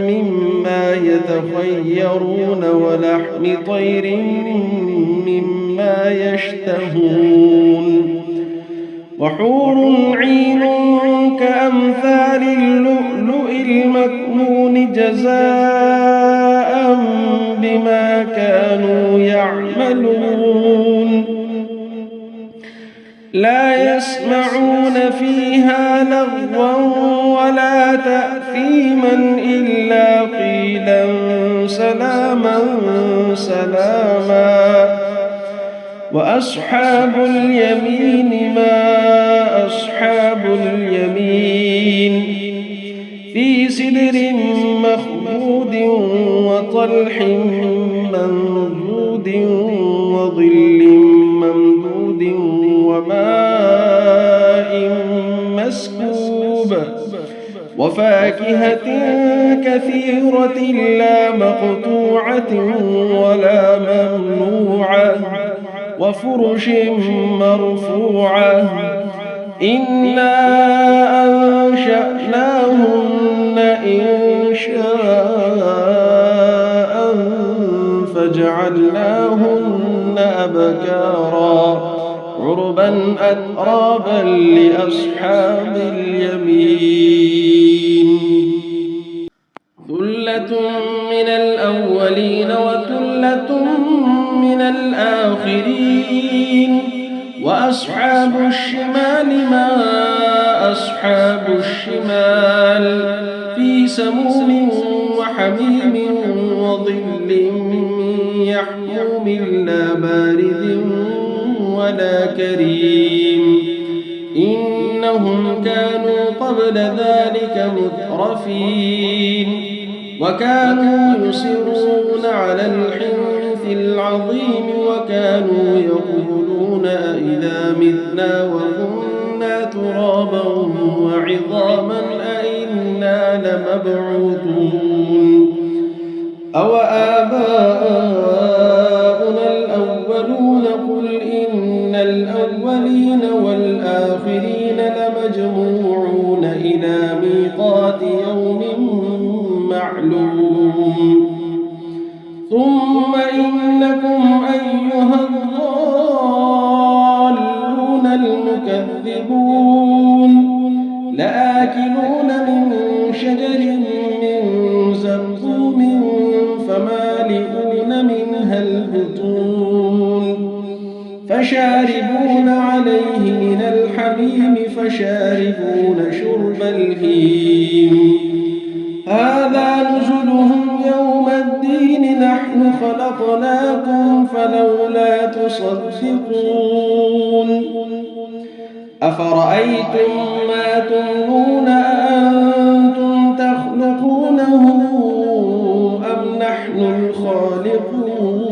مما يتخيرون ولحم طير مما يشتهون وحور عين كأمثال اللؤلؤ المكنون جزاء بما كانوا يعملون لا يسمعون فيها لغوا ولا تأثيما إلا قيلا سلاما سلاما وأصحاب اليمين ما أصحاب اليمين في سدر مخضود وطلح منضود وظل ممدود وماء مسكوب وفاكهة كثيرة لا مقطوعة ولا ممنوعة وفرش مرفوعة إنا أنشأناهن إنشاء فجعلناهن أبكارا عربا أترابا لأصحاب اليمين ثلة من الأولين وثلة من الآخرين وأصحاب الشمال ما أصحاب الشمال في سموم وحميم وظل يحموم لا بارد ولا كريم إنهم كانوا قبل ذلك مترفين وكانوا يصرون على الحنث العظيم وكانوا يقولون أئذا متنا وكنا ترابا وعظاما أئنا لمبعوثون أو آباؤنا الأولون قل إن الأولين والآخرين لمجموعون إلى ميقات يوم معلوم ثم إنكم أيها الضالون المكذبون لآكلون من شجر من زقوم فمالئون منها البطون فشاربون عليه من الحميم فشاربون شرب الهيم هذا نزلهم يوم الدين نحن خلقناكم فلولا تصدقون أفرأيتم ما تمنون أأنتم تخلقونه أم نحن الخالقون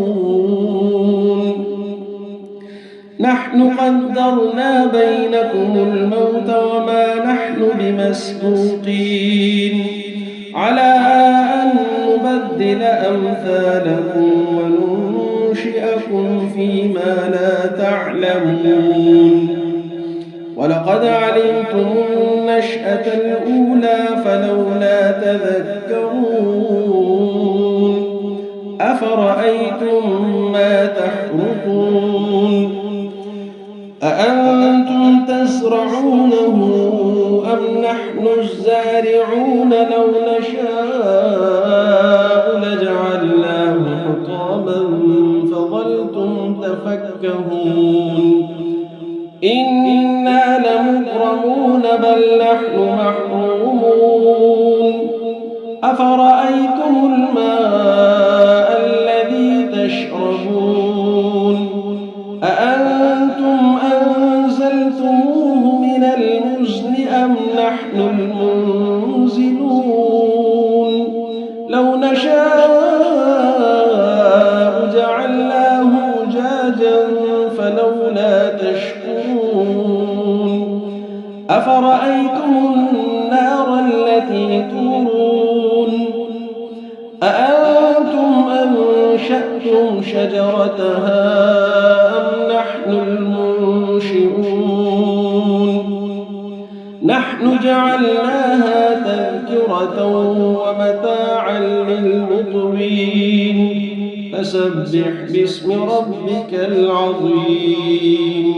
نحن قدرنا بينكم الموت وما نحن بمسبوقين على أن نبدل أمثالكم وننشئكم فيما لا تعلمون ولقد علمتم النشأة الأولى فلولا تذكرون أفرأيتم ما تحرثون أأنتم تزرعونه أم نحن الزارعون لو نشاء لجعلناه حطاما فظلتم تفكهون إنا لمغرمون بل نحن محرومون أفرأيتم الماء الذي تشربون أأنتم أنزلتموه من المزن أم نحن المنزلون لو نشاء جعلناه أجاجا فلولا تشكرون أفرأيتم النار التي تورون أأنتم أنشأتم شجرتها أم نحن المنشئون نحن جعلناها تذكرة ومتاعا للمقوين فسبح باسم ربك العظيم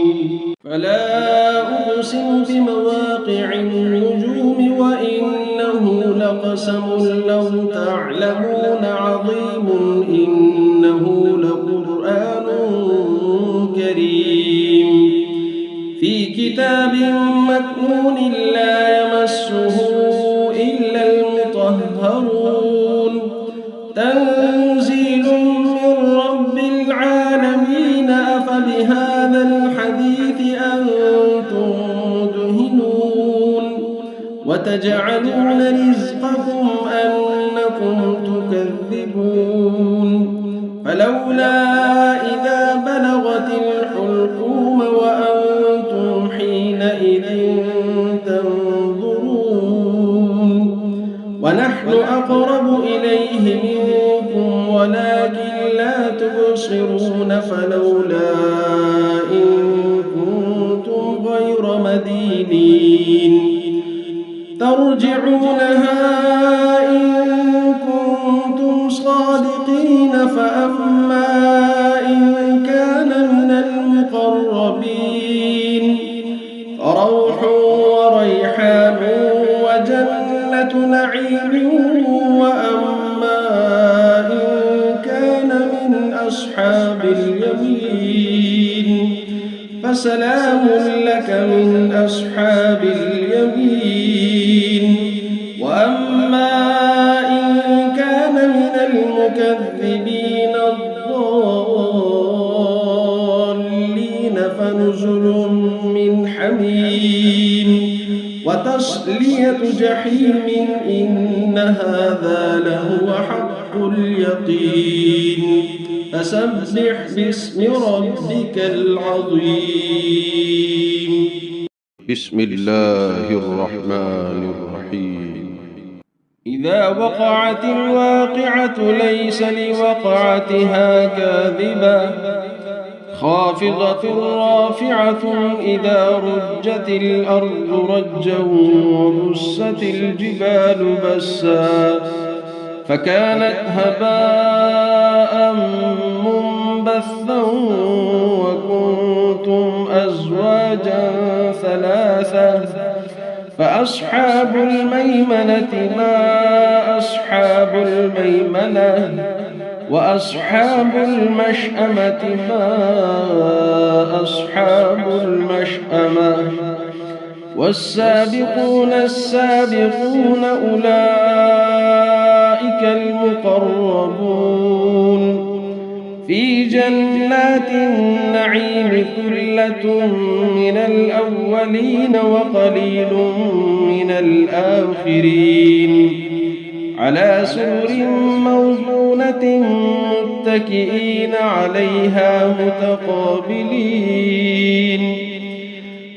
فلا أقسم بمواقع النجوم وإنه لقسم لو تعلمون عظيم إنه لقرآن كريم في كتاب مكنون لا يمسه إلا المطهرون تنزيل من رب العالمين أفبهذا الحديث أنتم مدهنون وتجعلون رزقكم أنكم تكذبون فلولا إذا بلغت الحلقوم وأنتم حينئذ تنظرون ونحن أقرب إليه منكم ولكن لا تبصرون فلولا إن كنتم غير مدينين ترجعونها إن كنتم صادقين فأما إن كان من المقربين فروح وريحان وجنة نعيم وأما إن كان من أصحاب اليمين فسلام لك من أصحاب اليمين وأما إن كان من المكذبين الضالين فنزل من حميم وتصلية جحيم إن هذا لهو حق اليقين فسبح باسم ربك العظيم بسم الله الرحمن الرحيم إذا وقعت الواقعة ليس لوقعتها كاذبة خافضة رافعة إذا رجت الأرض رجا وبست الجبال بسا فكانت هباء منبثا وكنتم أزواجا ثلاثة فأصحاب الميمنة ما أصحاب الميمنة وأصحاب المشأمة ما أصحاب المشأمة والسابقون السابقون أولئك المقربون في جنات النعيم ثلة من الأولين وقليل من الآخرين على سرر موضونة متكئين عليها متقابلين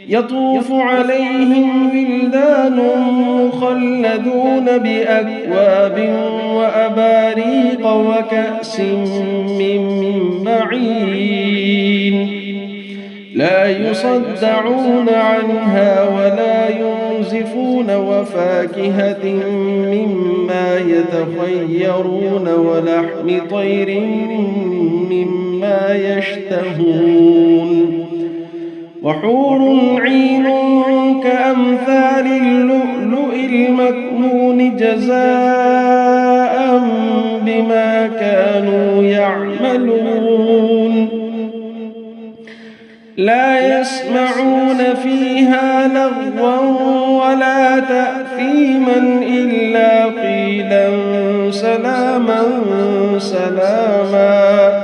يطوف عليهم ولدان مخلدون بأكواب وأباريق وكأس من معين لا يصدعون عنها ولا ينزفون وفاكهة مما يتخيرون ولحم طير مما يشتهون وحور عين كأمثال اللؤلؤ المكنون جزاء بما كانوا يعملون لا يسمعون فيها لغوا ولا تأثيما إلا قيلا سلاما سلاما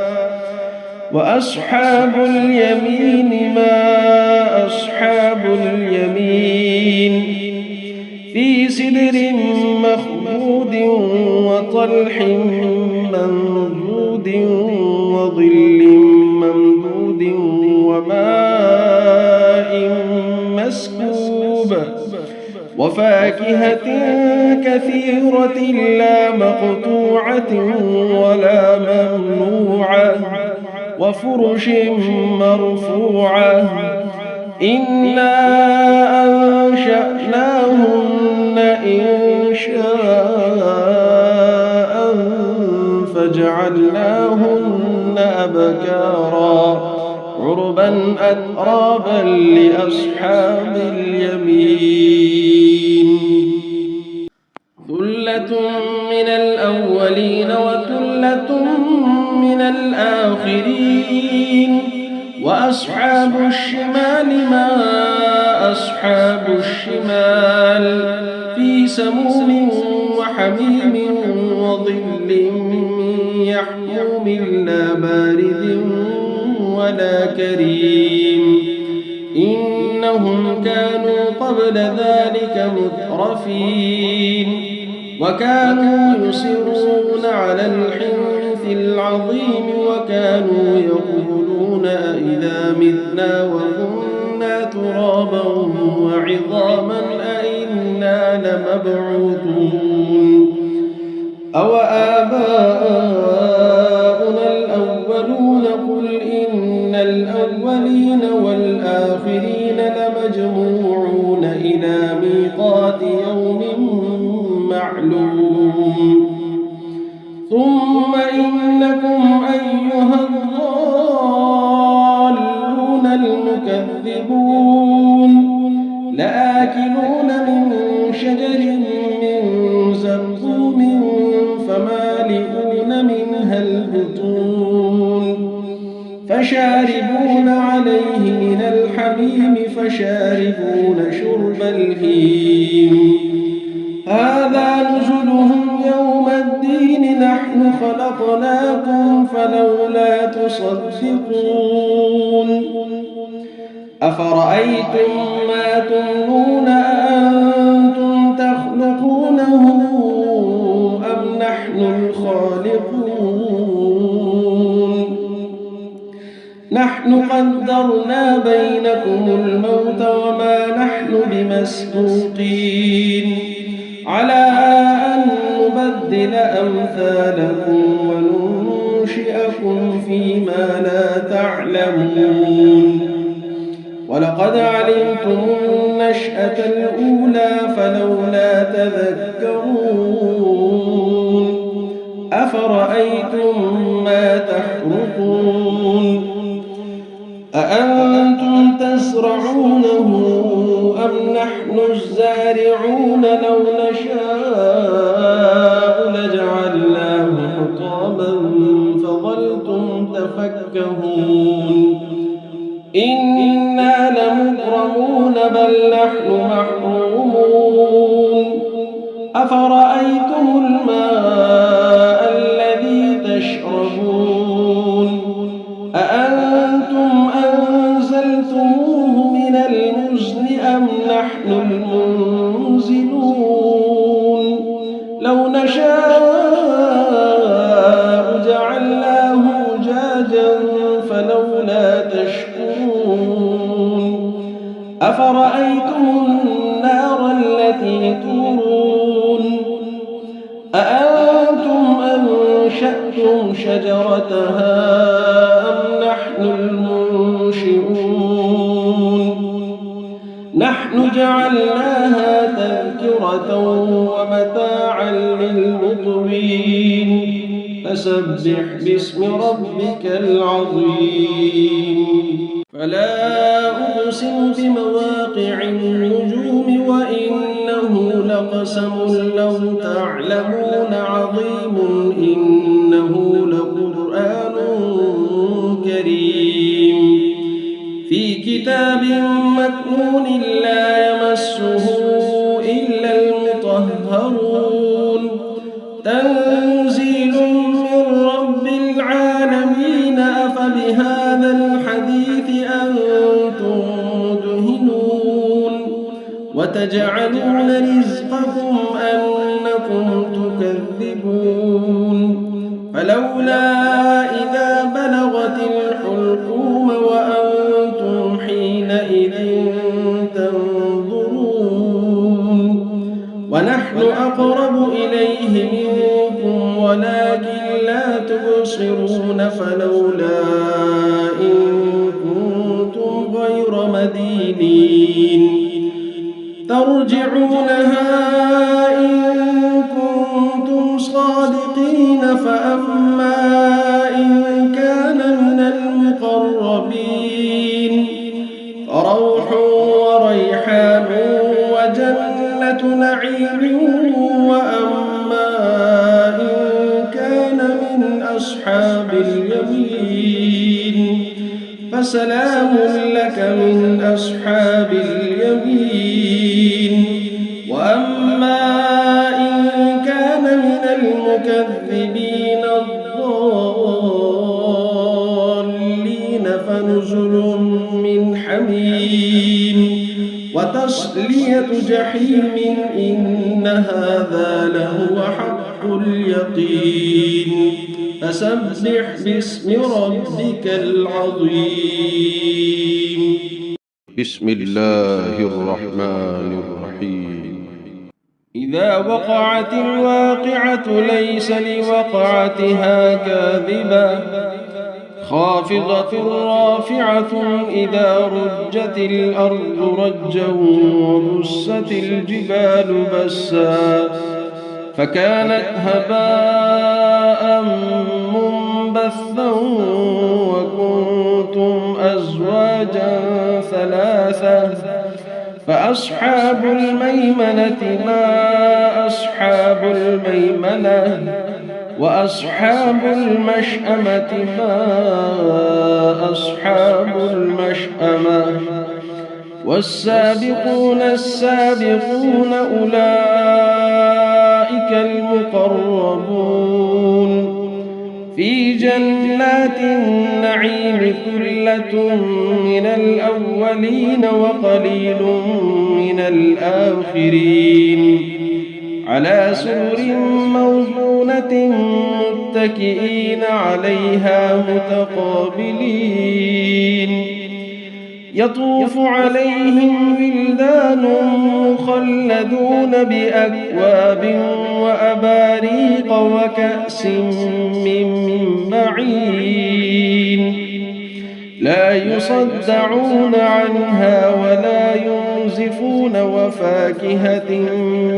وأصحاب اليمين ما أصحاب اليمين في سدر مخضود وطلح منضود وظل ممدود وماء مسكوب وفاكهة كثيرة لا مقطوعة ولا ممنوعة وفرش مرفوعة إنا أنشأناهن إنشاء فجعلناهن أبكارا عربا أترابا لأصحاب اليمين ثلة من الأولين وثلة من الآخرين وأصحاب الشمال ما أصحاب الشمال في سموم وحميم وظل من يحموم لا بارد ولا كريم إنهم كانوا قبل ذلك مترفين وكانوا يصرون على الحنث العظيم وكانوا يقولون أئذا متنا وكنا ترابا وعظاما أئنا لمبعوثون أو آباؤنا الأولون قل إن الأولين والآخرين لمجموعون إلى ميقات يوم معلوم ثم إنكم أيها الضالون المكذبون لآكلون من شجر من زقوم فمالئون منها البطون فشاربون عليه من الحميم فشاربون شرب الهيم هذا نزلهم يوم الدين نحن خلقناكم فلولا تصدقون أفرأيتم ما تمنون أأنتم تخلقونه أم نحن الخالقون نحن قدرنا بينكم الموت وما نحن بمسبوقين على أن نبدل أمثالكم وننشئكم فيما لا تعلمون ولقد علمتم النشأة الأولى فلولا تذكرون أفرأيتم ما تحرثون أأنتم تزرعونه أم نحن الزارعون لو نشاء لجعلناه حطاما فظلتم تفكهون إنا لمغرمون بل نحن محرومون أفرأيتم الماء الذي تشربون أأنتم أنزلتموه من المزن أم نحن المنزلون لو نشاء جعلناه أجاجا فلولا تشكرون أفرأيتم النار التي تورون أأنتم أنشأتم شجرتها أم نحن المنشئون نحن جعلناها تذكرة ومتاعا للمقوين فسبح باسم ربك العظيم فلا أقسم بمواقع النجوم وإنه لقسم لو تعلمون عظيم إنه لقرآن كريم في كتاب مكنون لا يمسه إلا المطهرون تنزيل من رب العالمين أفبهذا الحديث أنتم مدهنون وتجعلون رزقكم أنكم تكذبون فلولا إذا بلغت الحلقوم وأنتم حينئذ تنظرون ونحن أقرب إليه منكم ولكن لا تبصرون فلولا إن كنتم غير مدينين ترجعونها إن كنتم صادقين فأما إن كان من المقربين فروح وريحان وجنة نعيم وأما إن كان من أصحاب اليمين فسلام لك من أصحاب اليمين وأما إن كان من المكذبين الضالين فنزل من حميم وتصلية جحيم إن هذا لهو حق اليقين فسبح باسم ربك العظيم بسم الله الرحمن الرحيم إذا وقعت الواقعة ليس لوقعتها كاذبة خافضة رافعة إذا رجت الأرض رجا وبست الجبال بسا فكانت هباء منبثا وكنتم أزواجا ثلاثة فأصحاب الميمنة ما أصحاب الميمنة وأصحاب المشأمة ما أصحاب المشأمة والسابقون السابقون أولئك المقربون في جنات النعيم ثلة من الأولين وقليل من الآخرين على سرر موضونة متكئين عليها متقابلين يطوف عليهم ولدان مخلدون بأكواب وأباريق وكأس من معين لا يصدعون عنها ولا ينزفون وفاكهة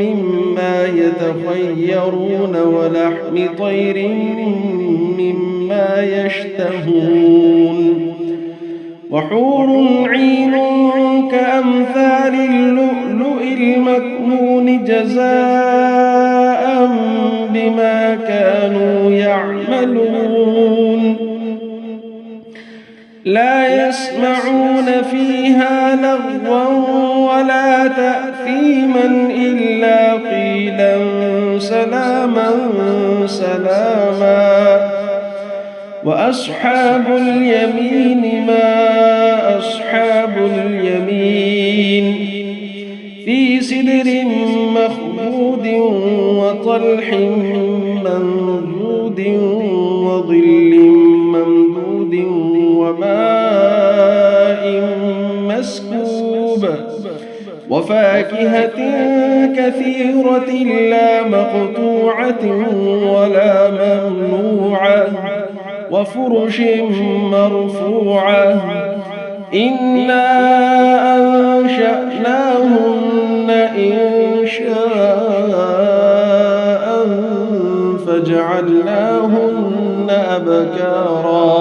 مما يتخيرون ولحم طير مما يشتهون وحور عين كأمثال اللؤلؤ المكنون جزاء بما كانوا يعملون لا يسمعون فيها لغوا ولا تأثيما إلا قيلا سلاما سلاما وأصحاب اليمين ما أصحاب اليمين في سدر مخضود وطلح منضود وظل ممدود وماء مسكوب وفاكهة كثيرة لا مقطوعة ولا ممنوعة وفرش مرفوعة إنا أنشأناهن إنشاء فجعلناهن أبكارا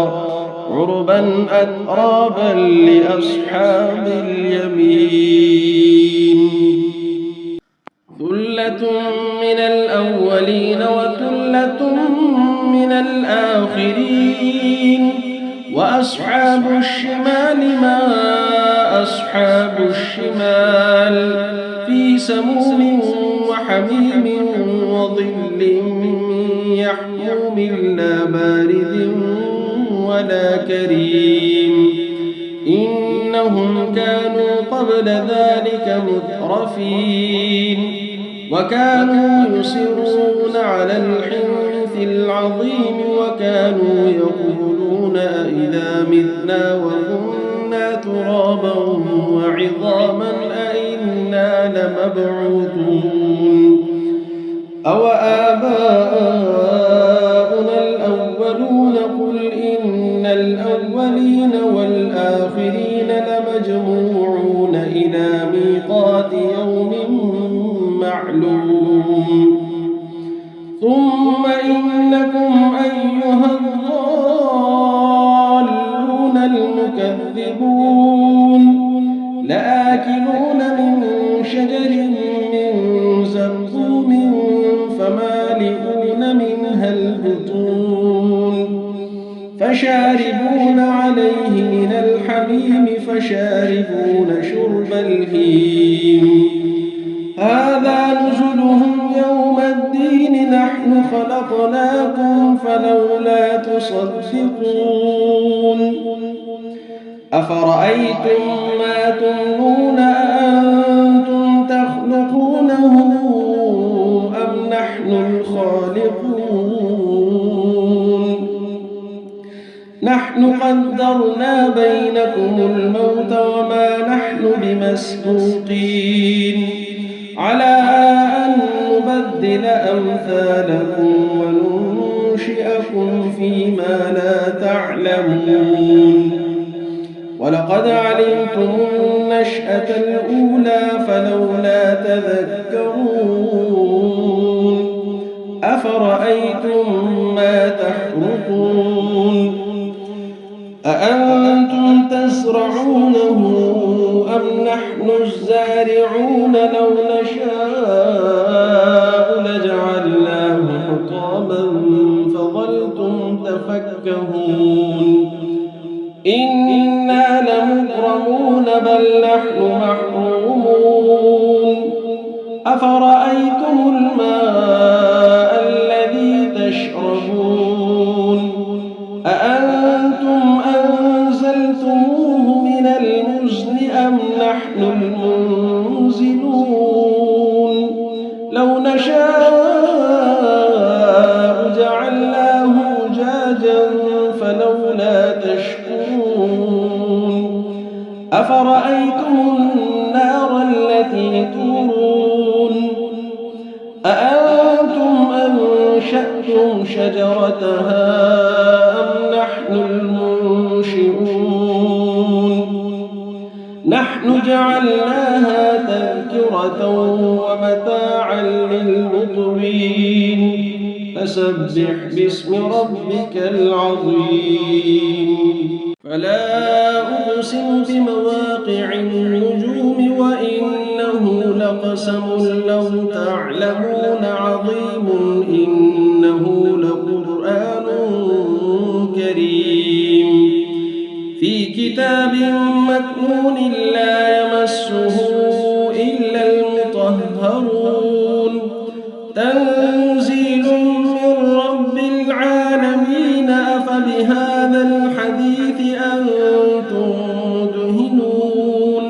عربا عربا أترابا لأصحاب اليمين ثلة من الأولين وثلة من الآخرين وأصحاب الشمال ما أصحاب الشمال في سموم وحميم وظل من يحموم لا بارد ولا كريم إنهم كانوا قبل ذلك مترفين وكانوا يصرون على الحنث العظيم وكانوا يقولون أئذا متنا وكنا ترابا وعظاما أئنا لمبعوثون أو آباؤنا الأولون قل إن الأولين والآخرين لمجموعون إلى ميقات يوم معلوم ثم إنكم أيها الضالون المكذبون لآكلون من شجر من زقوم فمالئون منها البطون فشاربون عليه من الحميم فشاربون شرب الهيم هذا نزلهم يوم الدين نحن خلقناكم فلولا تصدقون أفرأيتم ما تمنون أأنتم تخلقونه أم نحن الخالقون نحن قدرنا بينكم الموت وما نحن بمسبوقين على أن نبدل أمثالكم وننشئكم فيما لا تعلمون ولقد علمتم النشأة الأولى فلولا تذكرون أفرأيتم ما تحرثون أأنتم تزرعونه أم نحن الزارعون لو نشاء لجعلناه حطاما فظلتم تفكهون إنا لمغرمون بل نحن محرومون أفرأيتم الماء الذي تشربون أأنتم أنزلتموه من المزن أم نحن المنزلون لو نشاء جعلناه أجاجا فلولا تشكرون أفرأيتم النار التي تورون أأنتم أنشأتم شجرتها أم نحن المنشئون نحن جعلناها تذكرة ومتاعا للمقوين فسبح باسم ربك العظيم فلا أقسم بمواقع النجوم وإنه لقسم لو تعلمون عظيم إنه لقرآن كريم في كتاب مكنون لا يمسه إلا المطهرون تنزيل من رب العالمين أفبهذا الحديث أنتم مدهنون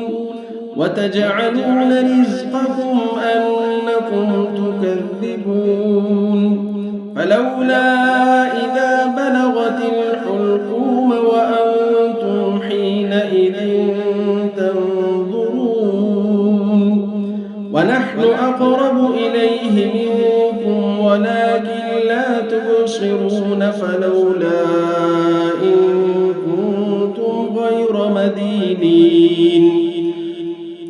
وتجعلون رزقكم أنكم تكذبون فلولا إذا بلغت الحلقوم وأنتم حينئذ تنظرون ونحن أقرب إليه منكم ولكن لا تبصرون فلولا إن كنتم غير مدينين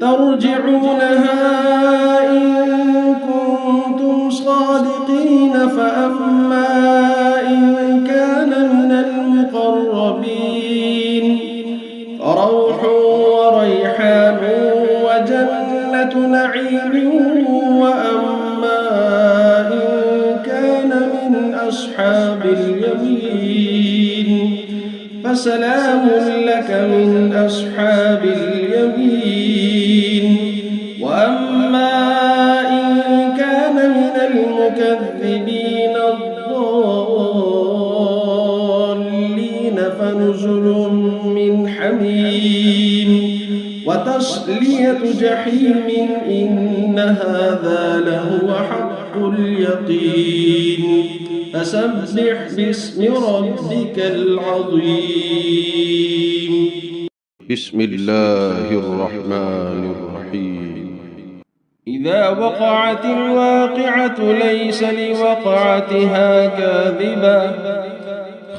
ترجعونها إن كنتم صادقين فأما إن كان من المقربين فسلام لك من أصحاب اليمين. وأما إن كان من المكذبين الضالين فنزل من حميم وتصلية جحيم إن هذا لهو حق اليقين. فسبح باسم ربك العظيم. بسم الله الرحمن الرحيم. إذا وقعت الواقعة ليس لوقعتها كاذبة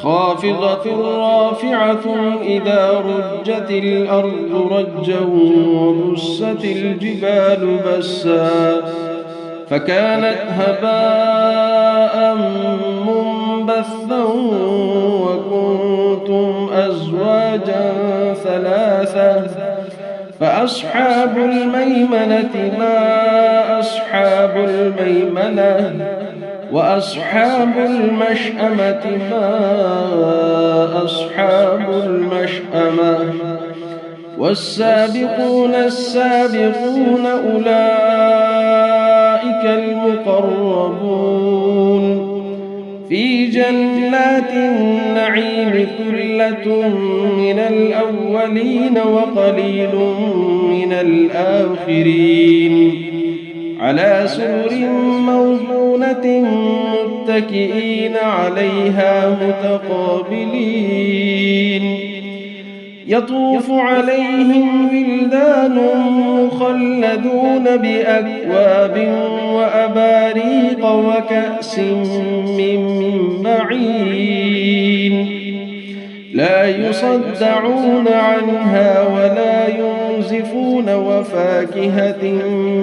خافضة رافعة إذا رجت الأرض رجا وبست الجبال بسا فكانت هباء منبثا وكنتم أزواجا ثلاثة فأصحاب الميمنة ما أصحاب الميمنة وأصحاب المشأمة ما أصحاب المشأمة والسابقون السابقون أولئك المقربون في جنات النعيم ثلة من الأولين وقليل من الآخرين على سرر موضونة متكئين عليها متقابلين يطوف عليهم ولدان مخلدون بأكواب وأباريق وكأس من معين لا يصدعون عنها ولا ينزفون وفاكهة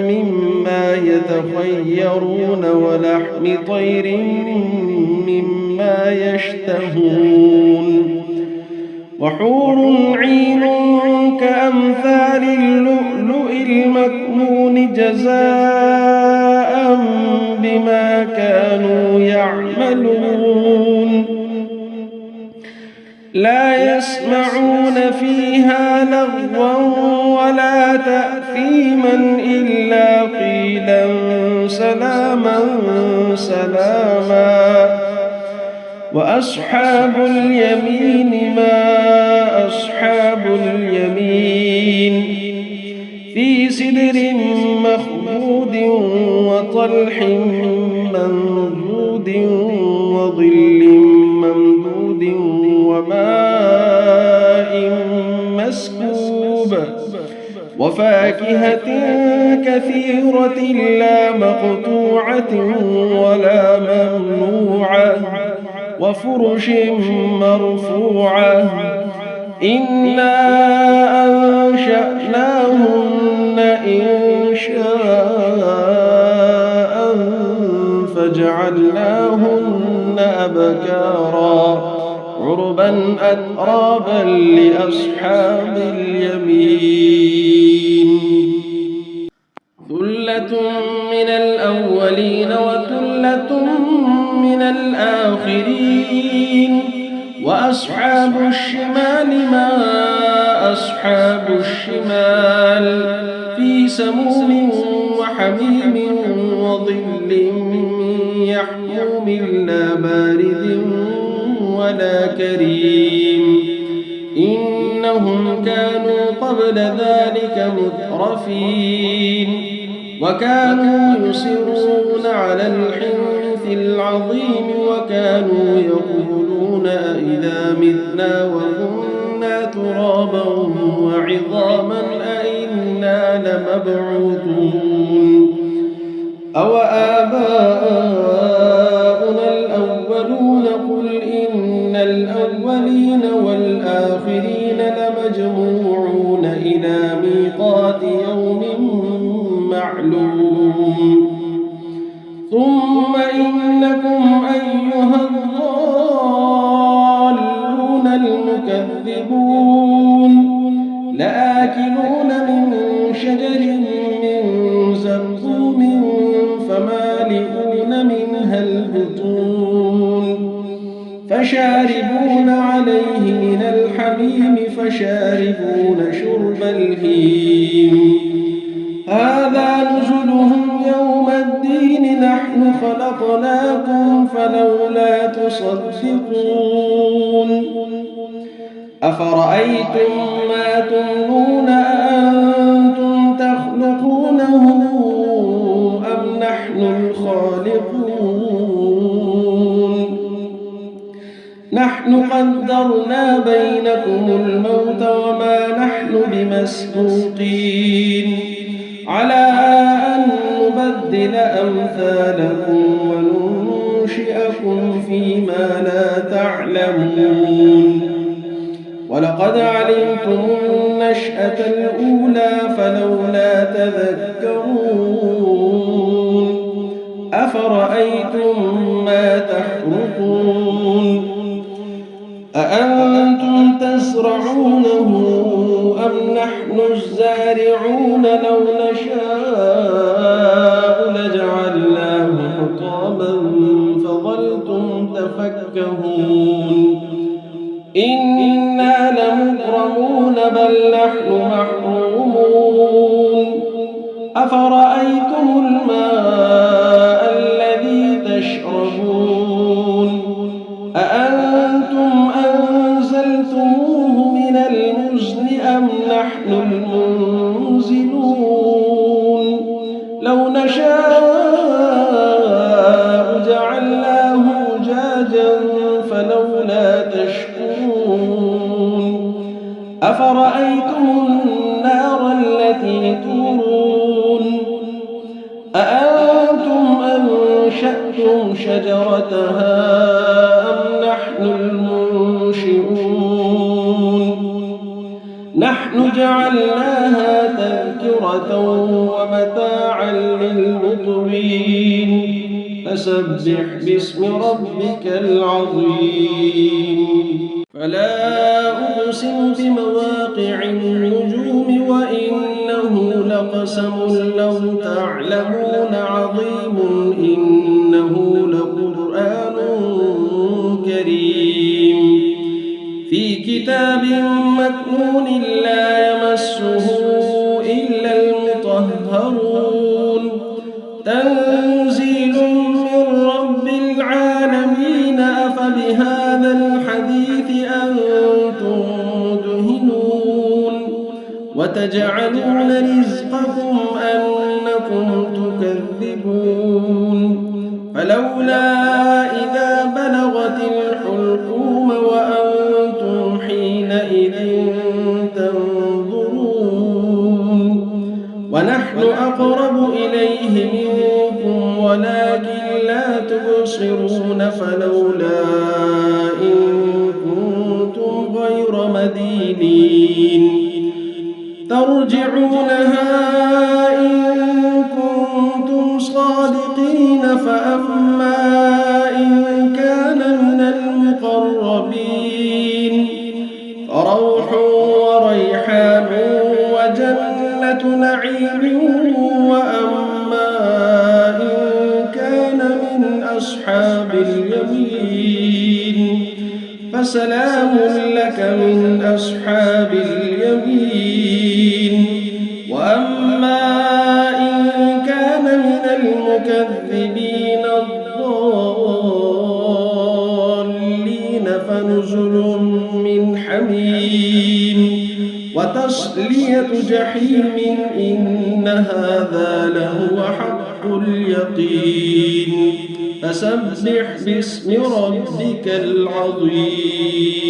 مما يتخيرون ولحم طير مما يشتهون وحور عين كأمثال اللؤلؤ المكنون جزاء بما كانوا يعملون لا يسمعون فيها لغوا ولا تأثيما إلا قيلا سلاما سلاما وأصحاب اليمين ما أصحاب اليمين في سدر مخضود وطلح منضود وظل ممدود وماء مسكوب وفاكهة كثيرة لا مقطوعة ولا ممنوعة وفرش مرفوعة إنا أنشأناهن إنشاء فجعلناهن أبكارا عربا أترابا لأصحاب اليمين ثلة من الأولين وثلة من الآخرين وأصحاب الشمال ما أصحاب الشمال في سموم وحميم وظل من يحموم لا بارد ولا كريم إنهم كانوا قبل ذلك مترفين وكانوا يصرون على الحنث العظيم وكانوا يقولون أئذا متنا وكنا ترابا وعظاما أئنا لمبعوثون أو آباؤنا الأولون قل إن الأولين والآخرين لمجموعون إلى ميقات يوم معلوم ثم إنكم أيها الضالون المكذبون لآكلون من شجر من زقوم فمالئون منها البطون فشاربون عليه من الحميم فشاربون شرب الهيم هذا نزلهم يوم الدين نحن خلقناكم فلولا تصدقون أفرأيتم ما تمنون أأنتم تخلقونه أم نحن الخالقون نحن قدرنا بينكم الموت وما نحن بمسبوقين على أن نبدل أمثالكم وننشئكم فيما لا تعلمون ولقد علمتم النشأة الأولى فلولا تذكرون أفرأيتم ما تحرثون أأنتم تزرعونه أم نحن الزارعون لو نشاء لجعلناه حطاما فظلتم تفكهون إنا لمغرمون بل نحن محرومون أفرأيتم الماء الذي تشربون أأنتم أنزلتموه من المزن أم نحن المنزلون لو نشاء جعلناه أجاجا فلولا تشكرون أفرأيتم النار التي تورون أأنتم أنشأتم شجرتها أم نحن المنشئون نحن جعلناها تذكرة ومتاعا للمقوين فسبح باسم ربك العظيم فلا أقسم بمواقع النجوم وإنه لقسم لو تعلمون عظيم إنه لقرآن كريم في كتاب مكنون لا يمسه إلا المطهرون تنزيل من رب العالمين أفبهذا الحديث أنتم مدهنون وتجعلون رزقكم أنكم تكذبون فلولا إذا بلغت الحلقوم وأنتم حينئذ تنظرون ونحن أقرب إليه منكم ولكن لا تبصرون فلولا إن كنتم غير مدينين ترجعونها إن كنتم صادقين فأما إن كان من المقربين فروح وريحان وجنة نعيم وأما إن كان من أصحاب اليمين فسلام لك من أصحاب اليمين وأما إن كان من المكذبين الضالين فنزل من حميم وتصلية جحيم إن هذا لهو حق اليقين فسبح باسم ربك العظيم